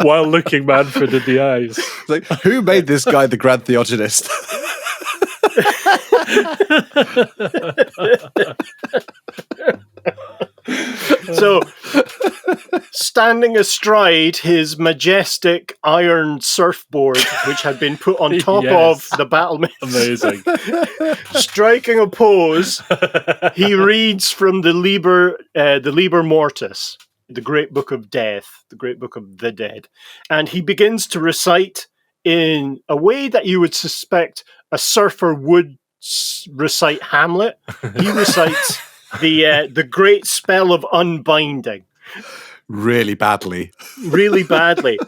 A: While looking Mannfred in the eyes.
B: It's like, who made this guy the Grand Theoginist?
C: So, standing astride his majestic iron surfboard, which had been put on top
A: Yes.
C: of the battlements,
A: Amazing.
C: striking a pose, he reads from the Liber Mortis, the Great Book of Death, the Great Book of the Dead, and he begins to recite in a way that you would suspect a surfer would recite Hamlet. He recites the great spell of unbinding.
B: Really badly.
C: Really badly.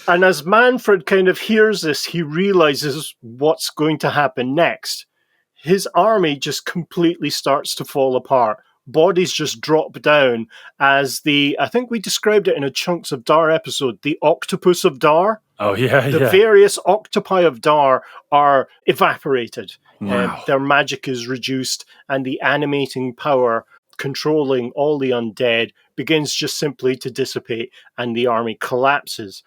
C: And as Mannfred kind of hears this, he realizes what's going to happen next. His army just completely starts to fall apart. Bodies just drop down as I think we described it in a Chunks of Dhar episode, the octopus of Dhar.
A: Oh, yeah,
C: The
A: yeah.
C: various octopi of Dhar are evaporated.
B: Wow.
C: Their magic is reduced, and the animating power controlling all the undead begins just simply to dissipate, and the army collapses.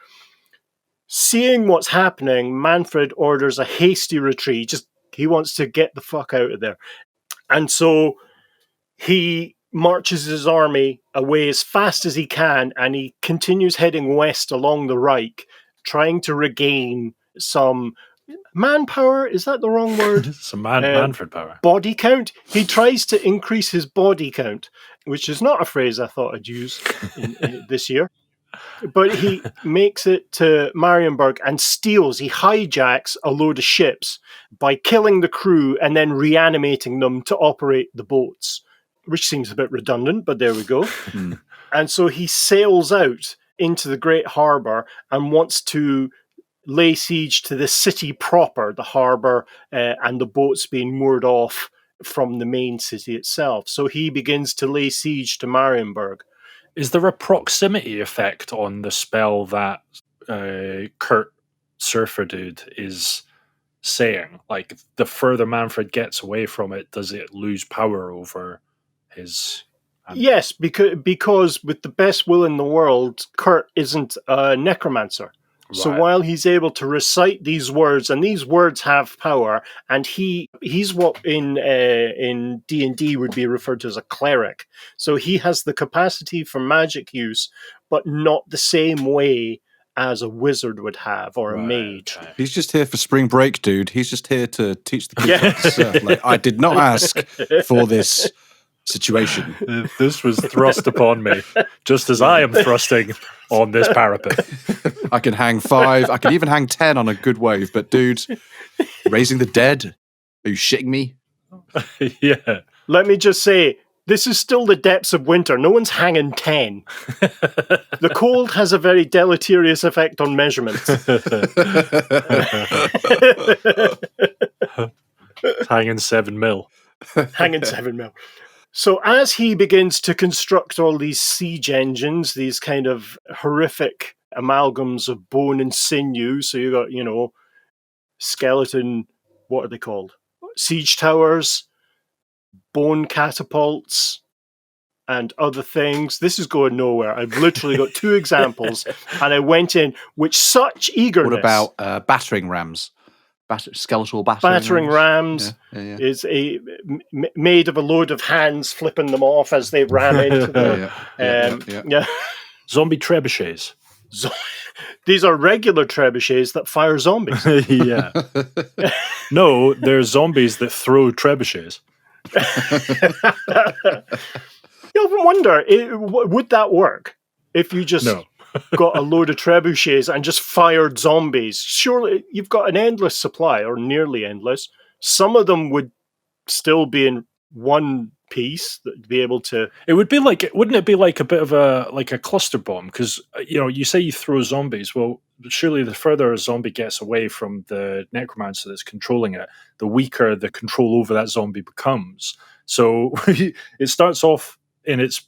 C: Seeing what's happening, Mannfred orders a hasty retreat. He wants to get the fuck out of there. And so he marches his army away as fast as he can, and he continues heading west along the Reich, trying to regain some manpower. Is that the wrong word?
A: Some Mannfred power.
C: Body count. He tries to increase his body count, which is not a phrase I thought I'd use in this year. But he makes it to Marienburg and steals, he hijacks a load of ships by killing the crew and then reanimating them to operate the boats, which seems a bit redundant, but there we go. And so he sails out into the great harbour and wants to lay siege to the city proper, the harbour, and the boats being moored off from the main city itself. So he begins to lay siege to Marienburg.
A: Is there a proximity effect on the spell that Kurt Surfer Dude is saying? Like, the further Mannfred gets away from it, does it lose power over his...
C: Yes, because with the best will in the world, Kurt isn't a necromancer. Right. So while he's able to recite these words, and these words have power, and he's what in D&D would be referred to as a cleric. So he has the capacity for magic use, but not the same way as a wizard would have, or a mage.
F: Okay. He's just here for spring break, dude. He's just here to teach the kids how to surf. Like, I did not ask for this situation.
A: This was thrust upon me, just as I am thrusting on this parapet.
F: I can hang 5, I can even hang 10 on a good wave, but dude, raising the dead? Are you shitting me?
A: Yeah.
C: Let me just say, this is still the depths of winter. No one's hanging 10. The cold has a very deleterious effect on measurements.
A: Hanging 7 mil.
C: Hanging 7 mil. So as he begins to construct all these siege engines, these kind of horrific amalgams of bone and sinew, so you got, skeleton, what are they called? Siege towers, bone catapults, and other things. This is going nowhere. I've literally got 2 examples, and I went in with such eagerness.
F: What about battering rams? Skeletal
C: battering rams is made of a load of hands flipping them off as they ram into them.
A: Zombie trebuchets.
C: These are regular trebuchets that fire zombies.
A: Yeah. No, they're zombies that throw trebuchets.
C: You often wonder, would that work if you just... No. got a load of trebuchets and just fired zombies? Surely you've got an endless supply, or nearly endless. Some of them would still be in one piece that'd be able to...
A: It would be like, wouldn't it be like a bit of a cluster bomb? Because, you say you throw zombies. Well, surely the further a zombie gets away from the necromancer that's controlling it, the weaker the control over that zombie becomes. So it starts off in its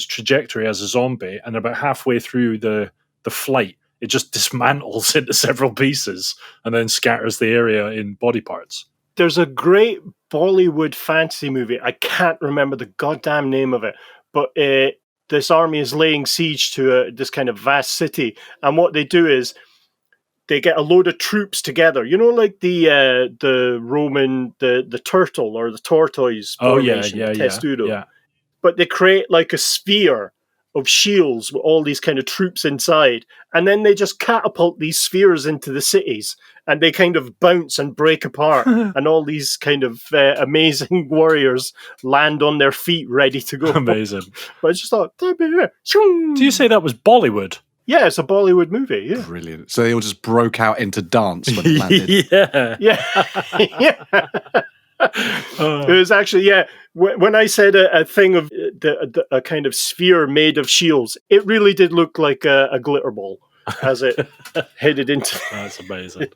A: trajectory as a zombie, and about halfway through the flight, it just dismantles into several pieces and then scatters the area in body parts.
C: There's a great Bollywood fantasy movie. I can't remember the goddamn name of it, but this army is laying siege to this kind of vast city, and what they do is they get a load of troops together. Like the Roman, the turtle or the tortoise formation, testudo.
A: Yeah.
C: But they create like a sphere of shields with all these kind of troops inside. And then they just catapult these spheres into the cities. And they kind of bounce and break apart. And all these kind of amazing warriors land on their feet ready to go.
A: Amazing.
C: But I just thought... Do
A: you say that was Bollywood?
C: Yeah, it's a Bollywood movie. Yeah.
F: Brilliant. So they all just broke out into dance when it landed.
C: Yeah. It was actually, when I said a thing of a kind of sphere made of shields, it really did look like a glitter ball as it headed into...
A: That's amazing.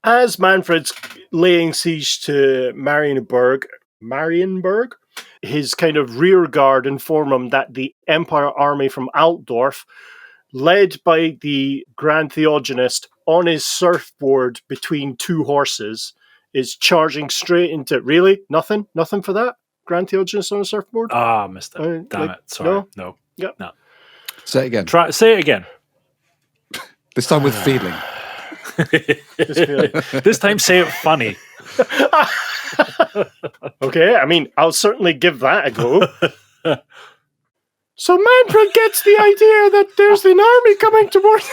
C: As Mannfred's laying siege to Marienburg, his kind of rear guard inform him that the Empire army from Altdorf, led by the Grand Theoginist on his surfboard between 2 horses, is charging straight into... Really? Nothing for that? Grand Theoginist on a surfboard?
A: Ah, missed it. Damn it. Sorry. No.
C: Yep.
A: No.
F: Say it again.
A: Say it again.
F: This time with feeling.
A: This time say it funny.
C: Okay, I mean, I'll certainly give that a go. So Mannfred gets the idea that there's an army coming towards...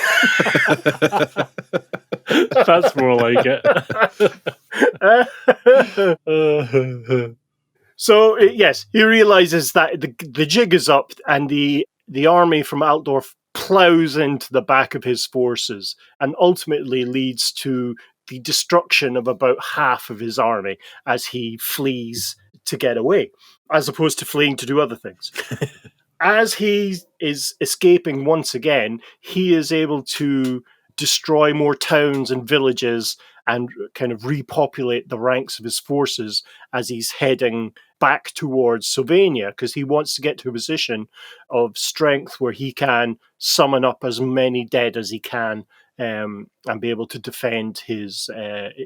A: That's more like it.
C: So, yes, he realizes that the jig is up and the the army from Altdorf plows into the back of his forces and ultimately leads to the destruction of about half of his army as he flees to get away, as opposed to fleeing to do other things. As he is escaping once again, he is able to destroy more towns and villages and kind of repopulate the ranks of his forces as he's heading back towards Sylvania, because he wants to get to a position of strength where he can summon up as many dead as he can and be able to defend his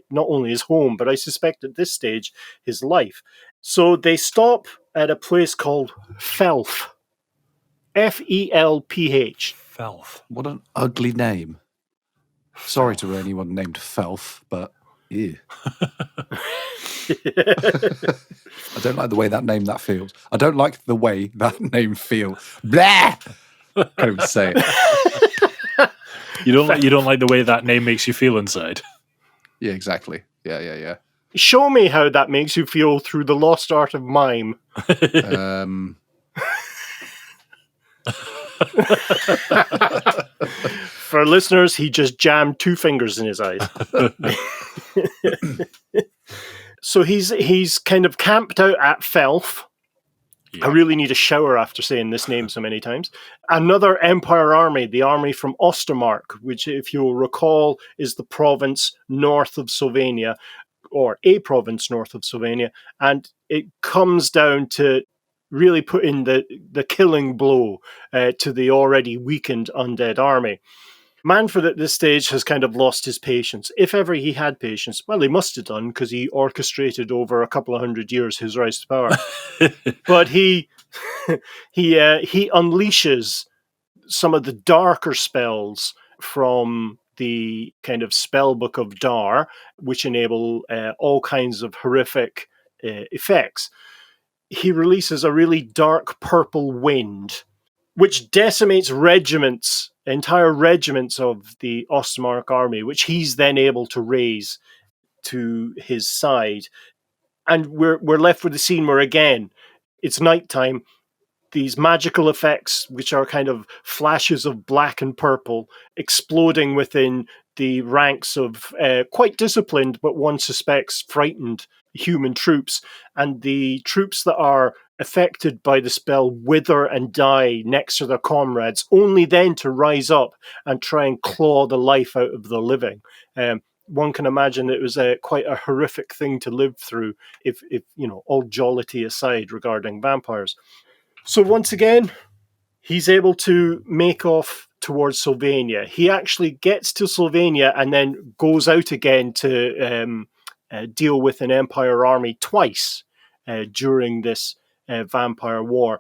C: not only his home, but I suspect at this stage, his life. So they stop at a place called Felf. Felph.
A: Felf.
F: What an ugly name. Sorry to anyone named Felf, but ew. I don't like the way that feels. I don't like the way that name feels. Blah! Can't even say it.
A: You don't like the way that name makes you feel inside.
F: Yeah, exactly. Yeah.
C: Show me how that makes you feel through the lost art of mime. For listeners, he just jammed 2 fingers in his eyes. So he's kind of camped out at Felf.
A: Yeah.
C: I really need a shower after saying this name so many times. Another Empire army, the army from Ostermark, which, if you'll recall, is the province north of Sylvania, or a province north of Sylvania, and it comes down to really put in the killing blow to the already weakened undead army. Mannfred at this stage has kind of lost his patience. If ever he had patience, well, he must have done, because he orchestrated over a couple of 100 years his rise to power. But he unleashes some of the darker spells from the kind of spell book of Dhar, which enable all kinds of horrific effects. He releases a really dark purple wind, which decimates entire regiments of the Ostmark army, which he's then able to raise to his side. And we're left with a scene where, again, it's nighttime. These magical effects, which are kind of flashes of black and purple, exploding within the ranks of quite disciplined, but one suspects frightened human troops. And the troops that are affected by the spell wither and die next to their comrades, only then to rise up and try and claw the life out of the living. One can imagine it was quite a horrific thing to live through, if all jollity aside regarding vampires. So once again, he's able to make off towards Sylvania. He actually gets to Sylvania and then goes out again to deal with an Empire army twice during this vampire war.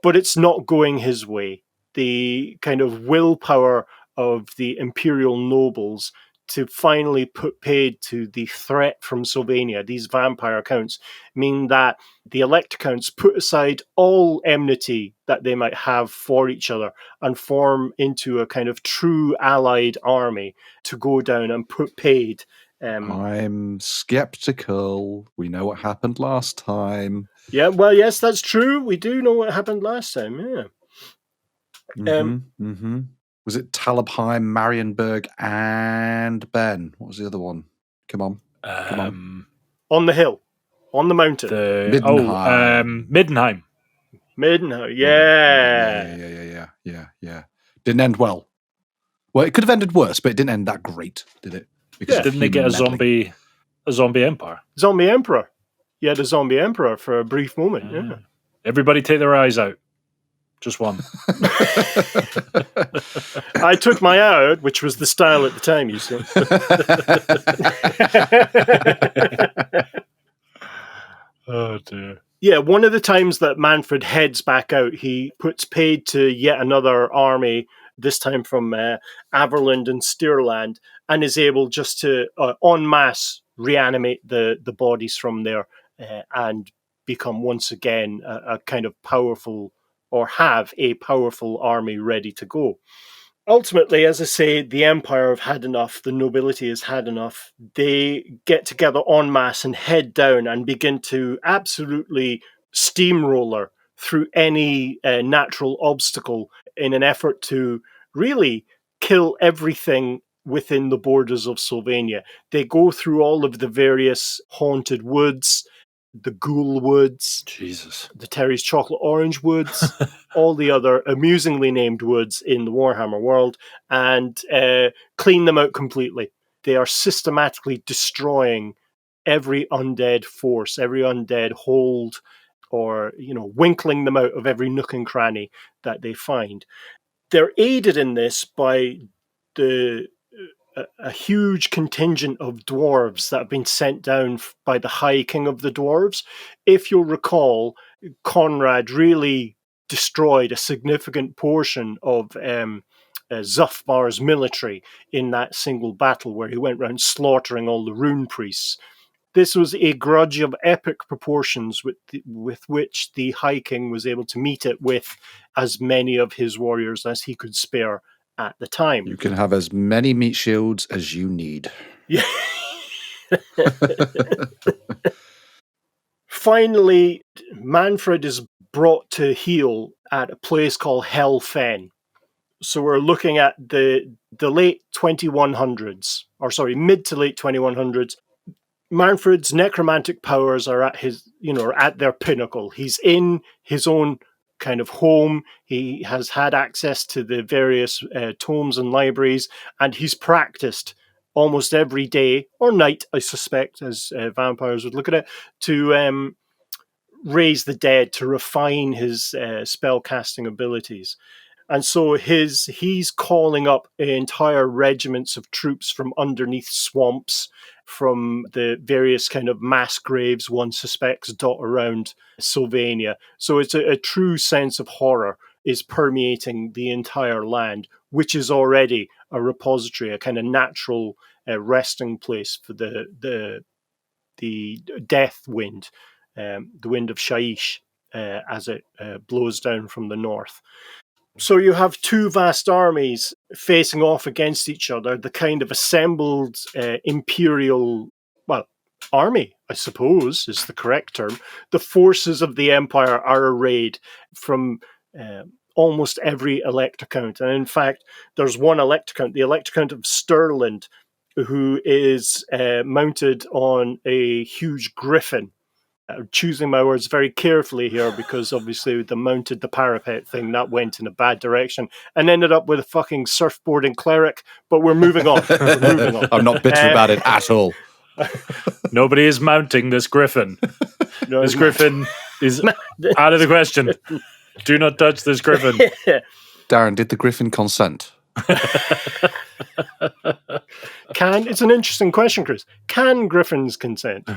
C: But it's not going his way. The kind of willpower of the imperial nobles to finally put paid to the threat from Sylvania, these vampire counts, mean that the elect counts put aside all enmity that they might have for each other and form into a kind of true allied army to go down and put paid.
F: I'm skeptical. We know what happened last time.
C: Yeah, well, yes, that's true. We do know what happened last time, yeah.
F: Was it Talabheim, Marienburg, and Ben? What was the other one? Come on.
C: On the hill. On the mountain.
F: Middenheim.
C: Middenheim, yeah.
F: Yeah. Didn't end well. Well, it could have ended worse, but it didn't end that great, did it? Because
A: didn't they get a zombie empire?
C: Zombie emperor. Yeah, the zombie emperor for a brief moment, yeah.
A: Everybody take their eyes out. Just one.
C: I took my eye out, which was the style at the time, you see.
A: Oh, dear.
C: Yeah, one of the times that Mannfred heads back out, he puts paid to yet another army, this time from Averland and Steerland, and is able just to, en masse, reanimate the bodies from there and become once again a kind of powerful, or have a powerful army ready to go. Ultimately, as I say, the Empire have had enough, the nobility has had enough. They get together en masse and head down and begin to absolutely steamroller through any natural obstacle in an effort to really kill everything within the borders of Sylvania. They go through all of the various haunted woods, the Ghoul Woods,
A: Jesus,
C: the Terry's Chocolate Orange Woods, all the other amusingly named woods in the Warhammer world, and clean them out completely. They are systematically destroying every undead force, every undead hold, or winkling them out of every nook and cranny that they find. They're aided in this by a huge contingent of dwarves that have been sent down by the High King of the Dwarves. If you'll recall, Conrad really destroyed a significant portion of Zufbar's military in that single battle where he went around slaughtering all the rune priests. This was a grudge of epic proportions with which the High King was able to meet it with as many of his warriors as he could spare at the time.
F: You can have as many meat shields as you need.
C: Yeah. Finally, Mannfred is brought to heel at a place called Hell Fen. So we're looking at the late 2100s, or sorry, mid to late 2100s. Mannfred's necromantic powers are at their pinnacle. He's in his own kind of home. He has had access to the various tomes and libraries, and he's practiced almost every day or night, I suspect, as vampires would look at it, to raise the dead, to refine his spell casting abilities. And so he's calling up entire regiments of troops from underneath swamps, from the various kind of mass graves one suspects dot around Sylvania. So it's a true sense of horror is permeating the entire land, which is already a repository, a kind of natural resting place for the death wind, the wind of Shaish, as it blows down from the north. So you have two vast armies facing off against each other, the kind of assembled imperial, army, I suppose, is the correct term. The forces of the empire are arrayed from almost every Elector Count. And in fact, there's one Elector Count, the Elector Count of Stirland, who is mounted on a huge griffin. Choosing my words very carefully here because obviously the parapet thing, that went in a bad direction and ended up with a fucking surfboarding cleric, but we're moving on.
F: I'm not bitter about it at all.
A: Nobody is mounting this griffin.
C: No,
A: This griffin is out of the question. Do not touch this griffin.
F: Darren, did the griffin consent?
C: It's an interesting question, Chris. Can griffins consent?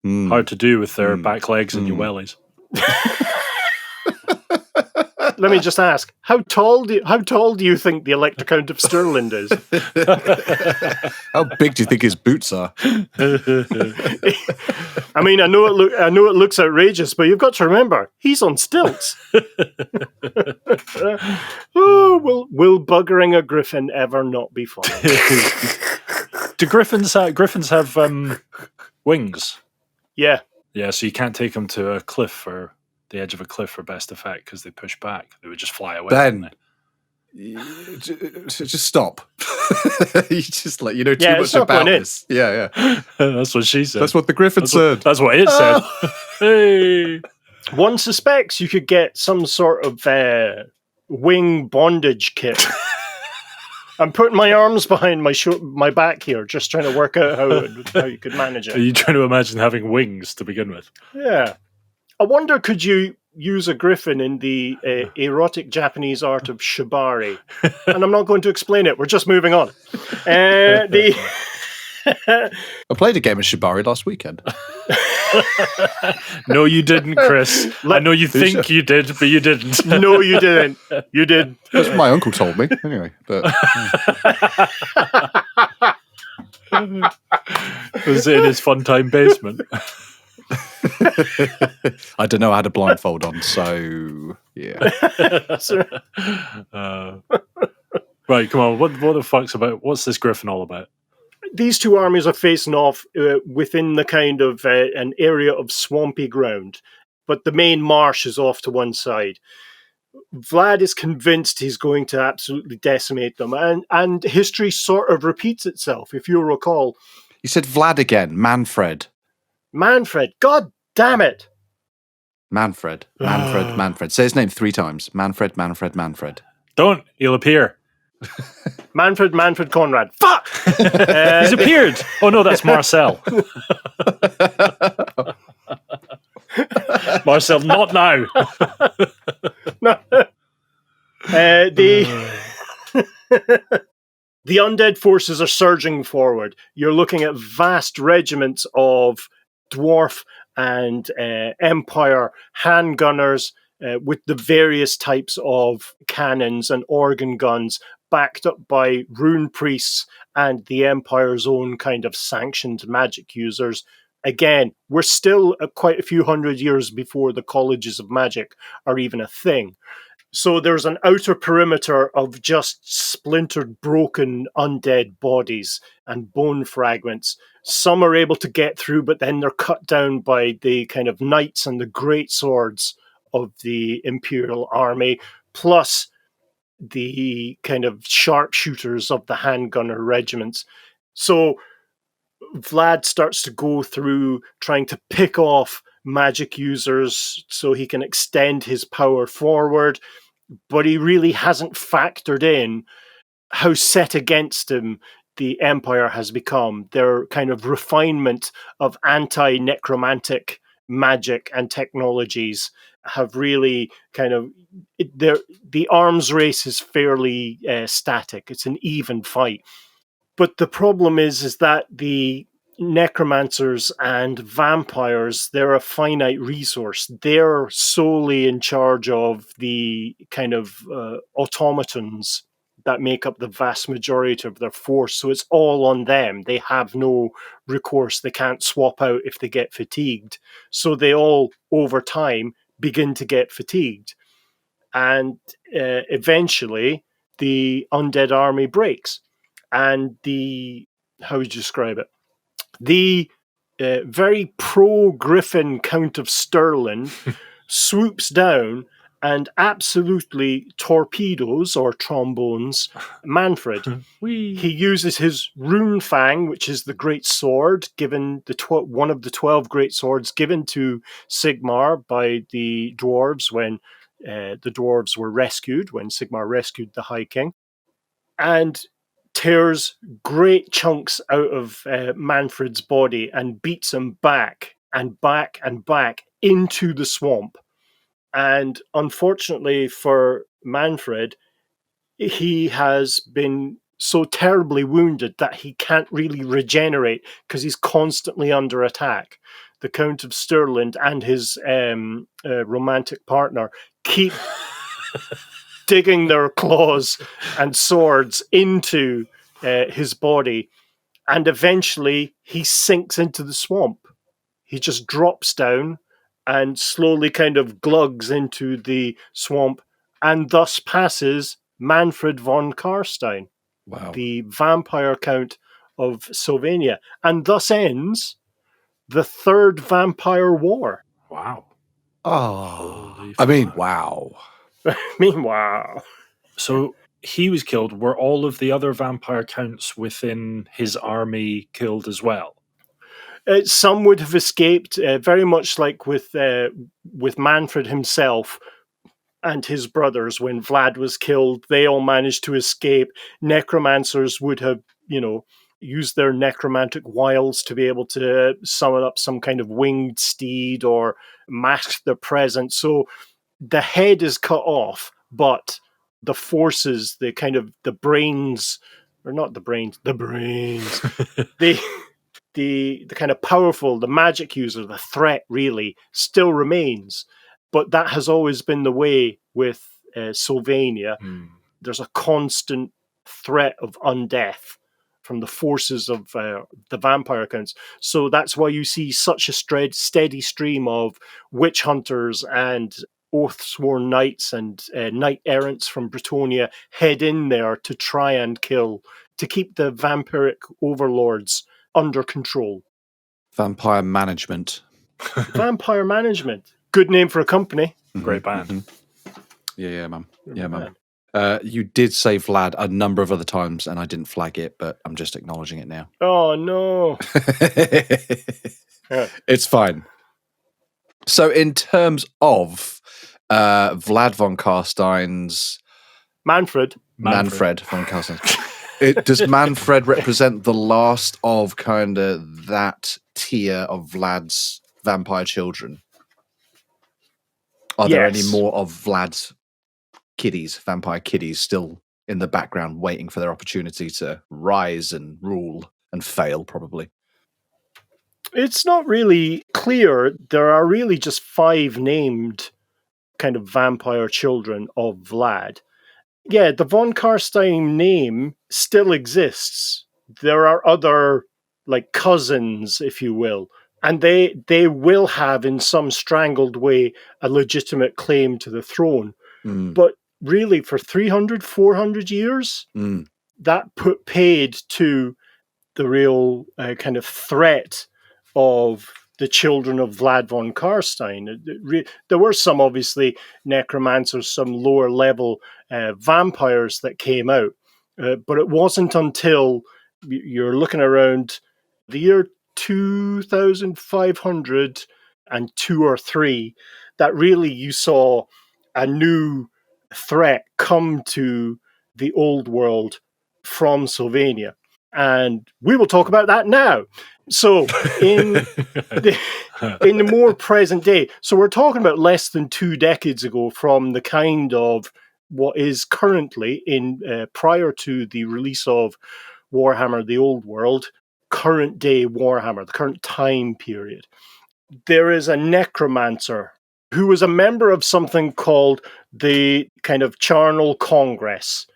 A: Hard to do with their back legs and your wellies.
C: Let me just ask: How tall do you think the Elector Count of Stirland is?
F: How big do you think his boots are?
C: I mean, I know it looks outrageous, but you've got to remember he's on stilts. Will buggering a griffin ever not be fun?
A: Do griffins have wings?
C: Yeah.
A: Yeah, so you can't take them to a cliff or the edge of a cliff for best effect because they push back. They would just fly away.
F: Ben, just stop. You just too much about this. Yeah.
A: That's what she said.
F: That's what the griffin said.
A: That's what it said. Hey.
C: One suspects you could get some sort of wing bondage kit. I'm putting my arms behind my back here, just trying to work out how you could manage it.
A: Are you trying to imagine having wings to begin with?
C: Yeah. I wonder, could you use a griffin in the erotic Japanese art of shibari? And I'm not going to explain it. We're just moving on.
F: I played a game of shibari last weekend.
A: No, you didn't, Chris. I know you think you did, but you didn't.
C: No, you didn't. You did.
F: That's what my uncle told me. Anyway, but
A: was it in his fun time basement?
F: I don't know. I had a blindfold on, so yeah.
A: Right, come on. What the fuck's about? What's this griffin all about?
C: These two armies are facing off within the kind of an area of swampy ground. but the main marsh is off to one side. Vlad is convinced he's going to absolutely decimate them, and history sort of repeats itself, if you'll recall.
F: You said Vlad again. Mannfred.
C: Mannfred, god damn it!
F: Mannfred. Mannfred. Say his name 3 times. Mannfred.
A: Don't. He'll appear.
C: Mannfred, Conrad. Fuck!
A: He's appeared. Oh no, that's Marcel. Marcel, not now.
C: No. The undead forces are surging forward. You're looking at vast regiments of dwarf and empire handgunners with the various types of cannons and organ guns backed up by rune priests and the empire's own kind of sanctioned magic users. Again, we're still quite a few hundred years before the colleges of magic are even a thing. So there's an outer perimeter of just splintered, broken, undead bodies and bone fragments. Some are able to get through, but then they're cut down by the kind of knights and the great swords of the Imperial Army, plus the kind of sharpshooters of the handgunner regiments. So Vlad starts to go through trying to pick off magic users so he can extend his power forward, but he really hasn't factored in how set against him the Empire has become. Their kind of refinement of anti-necromantic magic and technologies have really kind of... The arms race is fairly static. It's an even fight. But the problem is that the necromancers and vampires, they're a finite resource. They're solely in charge of the kind of automatons that make up the vast majority of their force. So it's all on them. They have no recourse. They can't swap out if they get fatigued. So they all, over time, begin to get fatigued. And eventually, the undead army breaks. And how would you describe it? The very pro-Griffon Count of Stirling swoops down and absolutely torpedoes or trombones Mannfred. He uses his rune fang, which is the great sword given one of the 12 great swords given to Sigmar by the dwarves when the dwarves were rescued, when Sigmar rescued the High King, and tears great chunks out of Mannfred's body and beats him back and back and back into the swamp. And unfortunately for Mannfred, he has been so terribly wounded that he can't really regenerate because he's constantly under attack. The Count of Stirling and his romantic partner keep digging their claws and swords into his body, and eventually he sinks into the swamp. He just drops down and slowly kind of glugs into the swamp, and thus passes Mannfred von Carstein, the vampire count of Sylvania, and thus ends the Third Vampire War.
A: Wow.
F: Oh, I mean, wow.
C: Wow.
A: So he was killed. Were all of the other vampire counts within his army killed as well?
C: Some would have escaped, very much like with Mannfred himself and his brothers. When Vlad was killed, they all managed to escape. Necromancers would have, used their necromantic wiles to be able to summon up some kind of winged steed or mask their presence. So the head is cut off, but the forces, the brains, the kind of powerful, the magic user, the threat really still remains. But that has always been the way with Sylvania. There's a constant threat of undeath from the forces of the vampire counts. So that's why you see such a steady stream of witch hunters and oath-sworn knights and knight-errants from Bretonnia head in there to try and kill, to keep the vampiric overlords under control.
F: Vampire management.
C: Vampire management. Good name for a company.
A: Great band.
F: Mm-hmm. Yeah, man. Yeah, man. You did say Vlad a number of other times, and I didn't flag it, but I'm just acknowledging it now.
C: Oh, no.
F: It's fine. So in terms of Vlad von Carstein's...
C: Mannfred
F: von Carstein. Does Mannfred represent the last of kind of that tier of Vlad's vampire children? Are there any more of Vlad's vampire kiddies, still in the background waiting for their opportunity to rise and rule and fail, probably?
C: It's not really clear. There are really just 5 named kind of vampire children of Vlad. Yeah, the von Carstein name still exists. There are other, like, cousins, if you will, and they will have, in some strangled way, a legitimate claim to the throne. But really, for 300, 400 years, that put paid to the real kind of threat of the children of Vlad von Carstein. There were some, obviously, necromancers, some lower level vampires that came out. But it wasn't until you're looking around the year 2502 or 3 that really you saw a new threat come to the old world from Sylvania. And we will talk about that now. So in the more present day, so we're talking about less than 2 decades ago from the kind of what is currently in prior to the release of Warhammer the Old World, current day Warhammer, the current time period. There is a necromancer who was a member of something called the kind of Charnel Congress.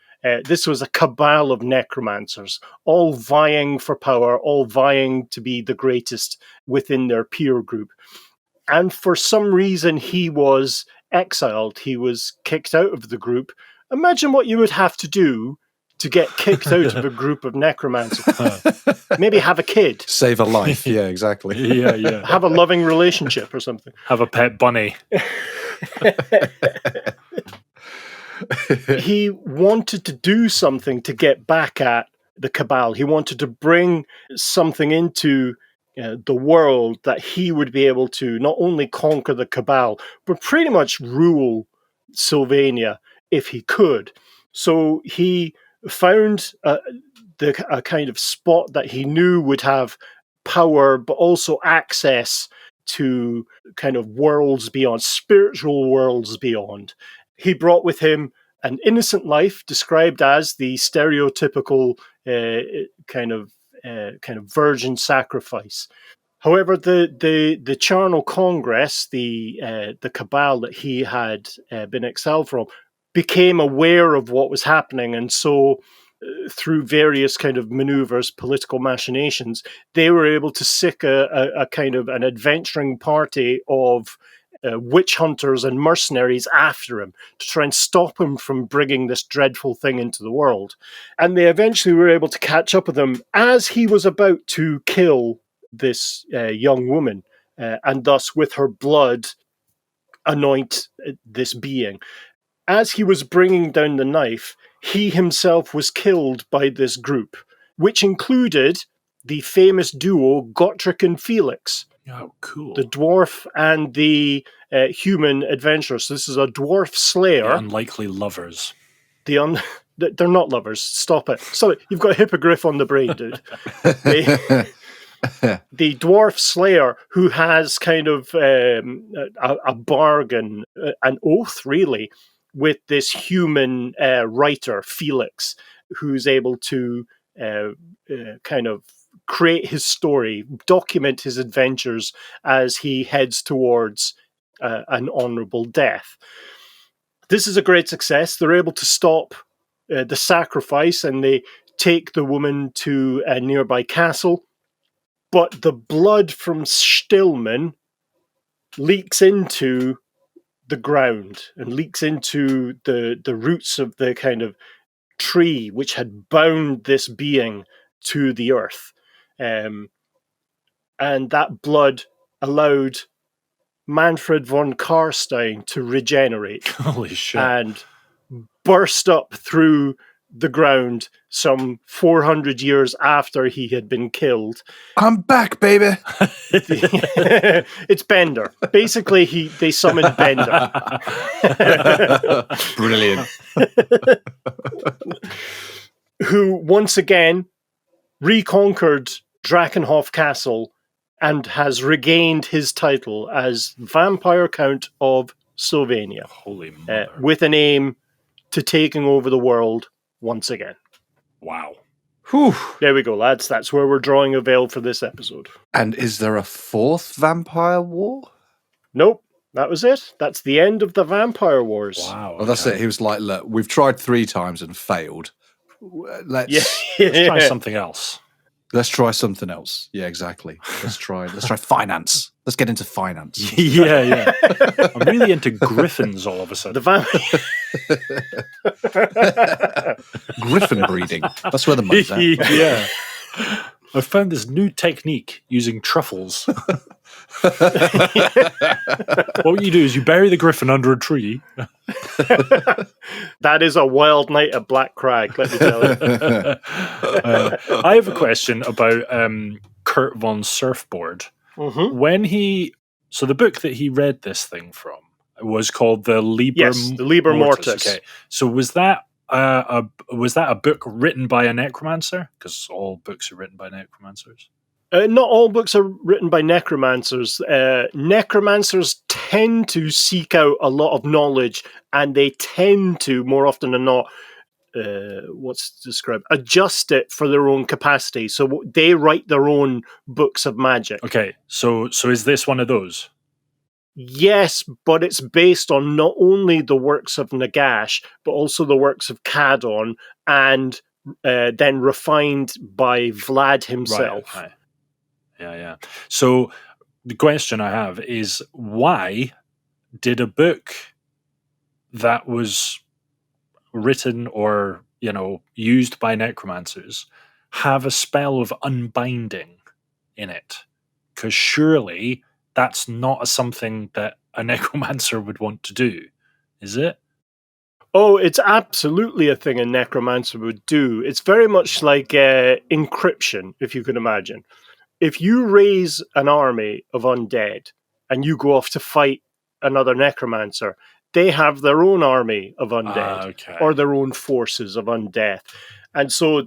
C: This was a cabal of necromancers, all vying for power, all vying to be the greatest within their peer group. And for some reason, he was exiled. He was kicked out of the group. Imagine what you would have to do to get kicked out of a group of necromancers. Maybe have a kid.
F: Save a life. Yeah, exactly.
A: Yeah.
C: Have a loving relationship or something.
A: Have a pet bunny.
C: He wanted to do something to get back at the cabal. He wanted to bring something into the world that he would be able to not only conquer the cabal, but pretty much rule Sylvania if he could. So he found a kind of spot that he knew would have power, but also access to kind of worlds beyond, spiritual worlds beyond. He brought with him an innocent life, described as the stereotypical kind of virgin sacrifice. However, the Charnel Congress, the cabal that he had been exiled from, became aware of what was happening, and so through various kind of maneuvers, political machinations, they were able to sick a kind of an adventuring party of witch hunters and mercenaries after him to try and stop him from bringing this dreadful thing into the world. And they eventually were able to catch up with him as he was about to kill this young woman, and thus with her blood anoint this being. As he was bringing down the knife, he himself was killed by this group, which included the famous duo Gotrek and Felix.
A: Oh, cool.
C: The dwarf and the human adventurer. So this is a dwarf slayer.
A: The unlikely lovers.
C: They're not lovers. Stop it. Sorry, you've got a hippogriff on the brain, dude. The dwarf slayer who has kind of a bargain, an oath, really, with this human writer, Felix, who's able to kind of create his story, document his adventures as he heads towards an honorable death. This is a great success. They're able to stop the sacrifice, and they take the woman to a nearby castle. But the blood from Stillman leaks into the ground and leaks into the roots of the kind of tree which had bound this being to the earth. And that blood allowed Mannfred von Carstein to regenerate
A: Holy shit.
C: and burst up through the ground some 400 years after he had been killed.
F: I'm back, baby.
C: It's Bender. Basically, they summoned Bender.
F: Brilliant.
C: Who once again reconquered Drakenhof Castle and has regained his title as Vampire Count of Sylvania.
A: Holy mother.
C: With an aim to taking over the world once again.
A: Wow.
F: Whew.
C: There we go, lads. That's where we're drawing a veil for this episode.
F: And is there a fourth vampire war?
C: Nope. That was it. That's the end of the Vampire Wars.
A: Wow.
F: Well, that's it. He was like, look, we've tried 3 times and failed. Let's
A: Try something else.
F: Let's try something else. Yeah, exactly. Let's try finance. Let's get into finance.
A: Yeah. I'm really into griffins all of a sudden.
F: Griffin breeding. That's where the money's at.
A: Yeah. I found this new technique using truffles. What you do is you bury the griffin under a tree.
C: That is a wild night at Black Crag, let me tell you.
A: I have a question about Kurt von Surfboard.
C: Mm-hmm.
A: So the book that he read this thing from was called the Liber
C: Mortis.
A: Okay, so was that a book written by a necromancer? Because all books are written by necromancers.
C: Not all books are written by necromancers. Necromancers tend to seek out a lot of knowledge, and they tend to, more often than not, adjust it for their own capacity. So they write their own books of magic.
A: Okay, so is this one of those?
C: Yes, but it's based on not only the works of Nagash, but also the works of Cadon, and then refined by Vlad himself.
A: Right. Yeah. So the question I have is, why did a book that was written or, used by necromancers have a spell of unbinding in it? Because surely that's not something that a necromancer would want to do, is it?
C: Oh, it's absolutely a thing a necromancer would do. It's very much like encryption, if you can imagine. If you raise an army of undead and you go off to fight another necromancer, they have their own army of undead or their own forces of undeath. And so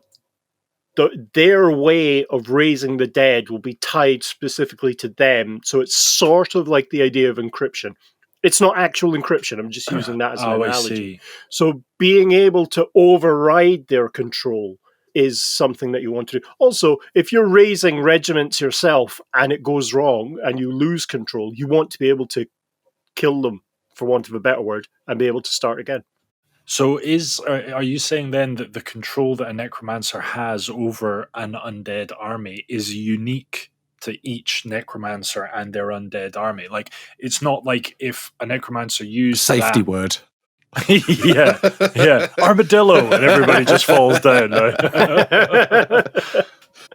C: their way of raising the dead will be tied specifically to them. So it's sort of like the idea of encryption. It's not actual encryption. I'm just using that as an analogy.
A: I see.
C: So being able to override their control is something that you want to do. Also, if you're raising regiments yourself and it goes wrong and you lose control, you want to be able to kill them, for want of a better word, and be able to start again.
A: So are you saying then that the control that a necromancer has over an undead army is unique to each necromancer and their undead army? Like, it's not like if a necromancer used
F: safety word.
A: yeah, armadillo, and everybody just falls down. Right?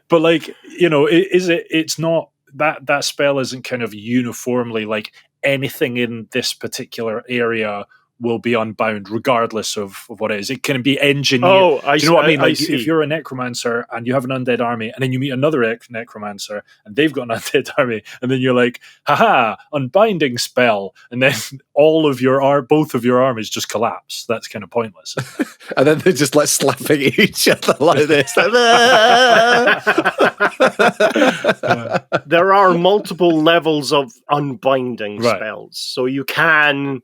A: But like, it's not that spell isn't kind of uniformly like anything in this particular area will be unbound regardless of what it is. It can be engineered.
C: Oh,
A: do you know what I mean? Like,
C: see.
A: If you're a necromancer and you have an undead army, and then you meet another necromancer and they've got an undead army, and then you're like, haha, unbinding spell, and then both of your armies just collapse. That's kind of pointless.
F: And then they're just like slapping each other like this.
C: There are multiple levels of unbinding spells. So you can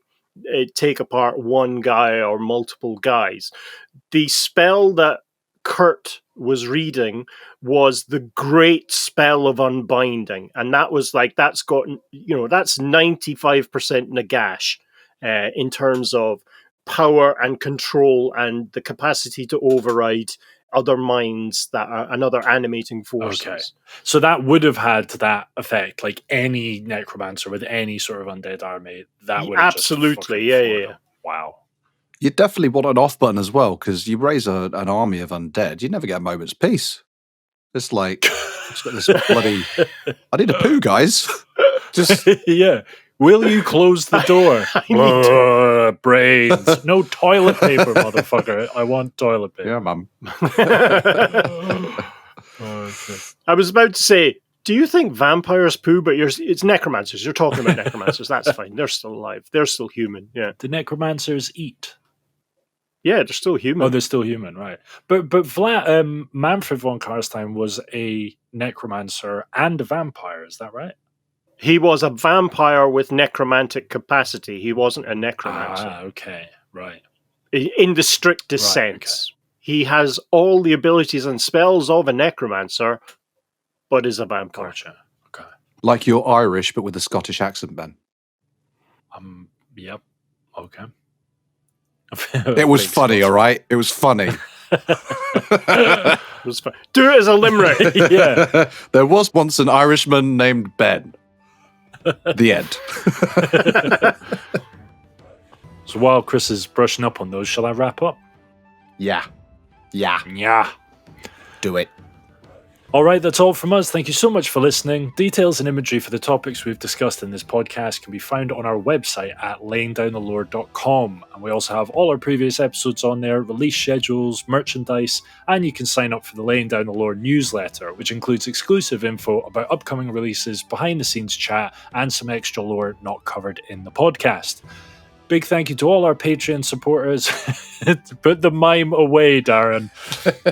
C: take apart one guy or multiple guys. The spell that Kurt was reading was the Great Spell of Unbinding, and that was like that's 95% Nagash in terms of power and control and the capacity to override other minds and other animating forces.
A: Okay. So that would have had that effect, like any necromancer with any sort of undead army, that would have
C: absolutely, yeah.
A: Wow.
F: You definitely want an off button as well, because you raise an army of undead, you never get a moment's peace. It's like, it's got this bloody, I need a poo, guys. Just
A: yeah. Will you close the door?
C: I need to.
A: Brains. No toilet paper, motherfucker. I want toilet paper.
F: Yeah, mum.
A: Okay.
C: I was about to say, do you think vampires poo? But it's necromancers. You're talking about necromancers. That's fine. They're still alive. They're still human. Yeah.
A: The necromancers eat.
C: Yeah, they're still human.
A: Oh, they're still human, right? But Vlad, Mannfred von Carstein was a necromancer and a vampire. Is that right?
C: He was a vampire with necromantic capacity. He wasn't a necromancer.
A: Ah, okay, right.
C: In the strictest
A: Right,
C: sense. He has all the abilities and spells of a necromancer, but is a vampire.
A: Gotcha. Okay.
F: Like you're Irish, but with a Scottish accent, Ben.
A: Yep. Okay.
F: It was funny, all right? It was funny.
C: It was fun. Do it as a limerick.
A: Yeah.
F: There was once an Irishman named Ben. The end.
A: So while Chris is brushing up on those, shall I wrap up?
F: Yeah.
A: Yeah.
F: Do it.
A: All right, that's all from us. Thank you so much for listening. Details and imagery for the topics we've discussed in this podcast can be found on our website at layingdownthelore.com. And we also have all our previous episodes on there, release schedules, merchandise, and you can sign up for the Laying Down the Lore newsletter, which includes exclusive info about upcoming releases, behind-the-scenes chat, and some extra lore not covered in the podcast. Big thank you to all our Patreon supporters. Put the mime away, Darren.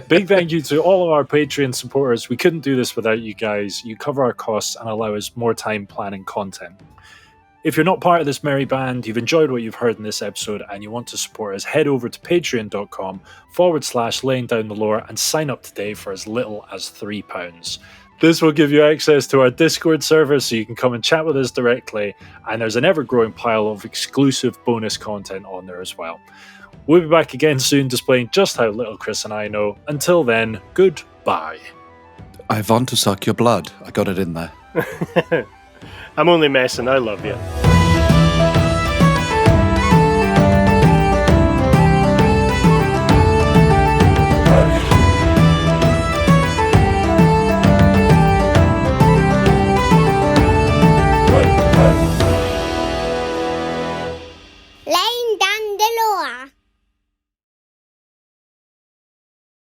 A: Big thank you to all of our Patreon supporters. We couldn't do this without you guys. You cover our costs and allow us more time planning content. If you're not part of this merry band, you've enjoyed what you've heard in this episode, and you want to support us, head over to patreon.com/laying down the lore and sign up today for as little as £3. This will give you access to our Discord server so you can come and chat with us directly, and there's an ever-growing pile of exclusive bonus content on there as well. We'll be back again soon displaying just how little Chris and I know. Until then, goodbye.
F: I want to suck your blood. I got it in there.
C: I'm only messing. I love you.